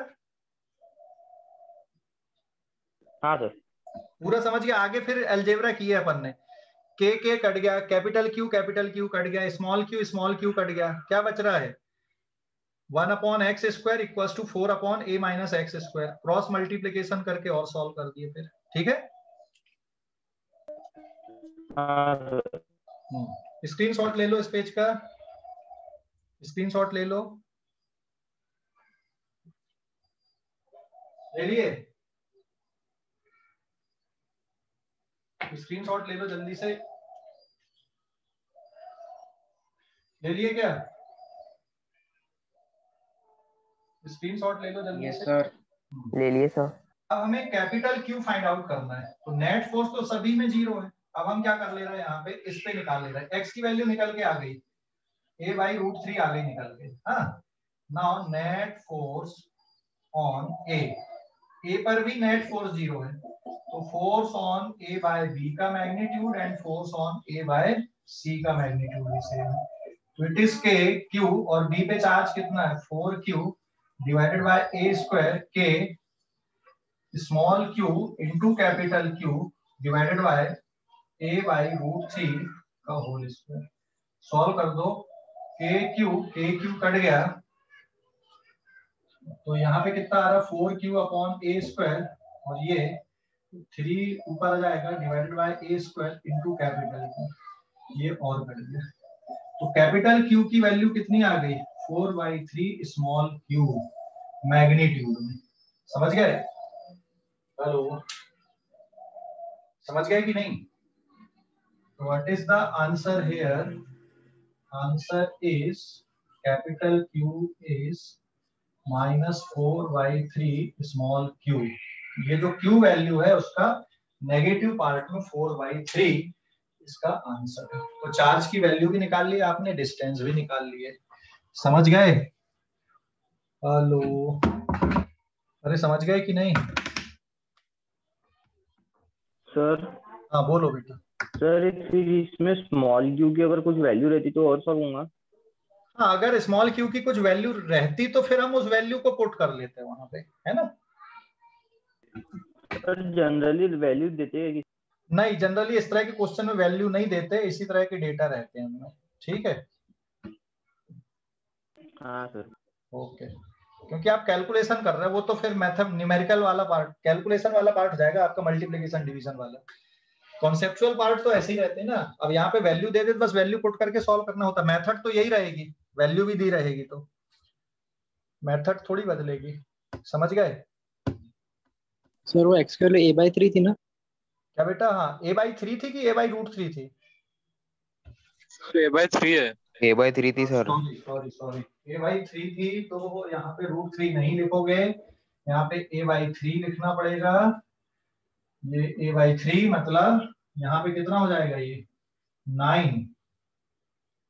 हाँ सर। पूरा समझ गया? आगे फिर अलजेब्रा किया अपन ने। के कट गया, कैपिटल क्यू कट गया, स्मॉल क्यू कट गया, क्या बच रहा है? 1/x² equal to 4/a-x²। Cross multiplication करके और सॉल्व कर दिए फिर। ठीक है? स्क्रीनशॉट ले लो इस पेज का, स्क्रीनशॉट ले लो। ले लिए? स्क्रीनशॉट ले लो जल्दी से। ले लिए क्या? स्क्रीनशॉट ले लो जल्दी से। सर ले लिए सर। अब हमें कैपिटल क्यू फाइंड आउट करना है। तो नेट फोर्स तो सभी में जीरो है। अब हम क्या कर ले रहे हैं यहाँ पे, इस पे निकाल ले रहे हैं। एक्स की वैल्यू निकल के आ गई, a/√3 आ गई निकल के। हाँ, नाउ नेट फोर्स ऑन ए पर भी नेट फोर्स जीरो है, तो फोर्स ऑन a/b का magnitude and force on a/c का मैग्नीट्यूड भी सेम है। तो इट इज के क्यू, और b पे चार्ज कितना है 4q डिवाइडेड बाय a² के small q into capital Q divided bye a/√3 का होल स्क्वायर। सॉल्व कर दो। के क्यू कट गया, तो यहाँ पे कितना आ रहा है 4q/a², और ये 3 ऊपर आ जाएगा divided by a² into capital Q, ये और कट गया। तो कैपिटल Q की वैल्यू कितनी आ गई 4/3 स्मॉल q मैग्नीट्यूड में। समझ गए? हेलो, समझ गए कि नहीं? What is the answer here? Answer is capital Q is -4/3 small q। ये जो q वैल्यू है उसका नेगेटिव पार्ट में 4/3 इसका आंसर है। तो चार्ज की वैल्यू भी निकाल ली आपने, डिस्टेंस भी निकाल लिए। समझ गए? हेलो, अरे समझ गए कि नहीं? सर हाँ बोलो बेटा। सर फिर इसमें स्मॉल क्यू की अगर कुछ वैल्यू रहती तो और सब होगा। हाँ, अगर स्मॉल क्यू की कुछ वैल्यू रहती तो फिर हम उस वैल्यू को पुट कर लेते हैं वहां पे, है ना? सर जनरली वैल्यू देते हैं कि नहीं, जनरली इस तरह के क्वेश्चन में वैल्यू नहीं देते, इसी तरह के डेटा रहते हैं उनमें। ठीक है? हाँ सर। ओके, क्योंकि आप कैलकुलेशन कर रहे हैं, वो तो फिर मेथड न्यूमेरिकल वाला पार्ट, कैलकुलेशन वाला पार्ट जाएगा आपका, मल्टीप्लिकेशन डिवीजन वाला। कॉन्सेप्चुअल पार्ट तो ऐसे ही रहते हैं ना। अब यहाँ पे वैल्यू दे दे, बस वैल्यू पुट करके सॉल्व करना होता है। मेथड तो यही रहेगी, वैल्यू भी दी रहेगी तो मेथड थोड़ी बदलेगी। समझ गए? सर वो x के लिए a/3 थी ना? क्या बेटा? हाँ, a/3 थी कि a/√3 थी? a/3 है। a/3 थी सर। सॉरी a/3 थी, तो यहाँ पे √3 नहीं लिखोगे, यहाँ पे a/3 लिखना पड़ेगा। ये a/3 मतलब यहाँ पे कितना हो जाएगा ये 9,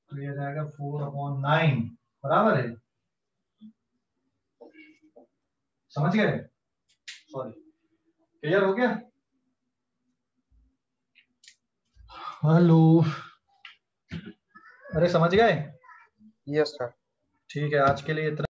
तो ये जाएगा 4/9 बराबर है। समझ गए? सॉरी, क्लियर हो गया? हेलो, अरे समझ गए? Yes sir. ठीक है, आज के लिए इतना।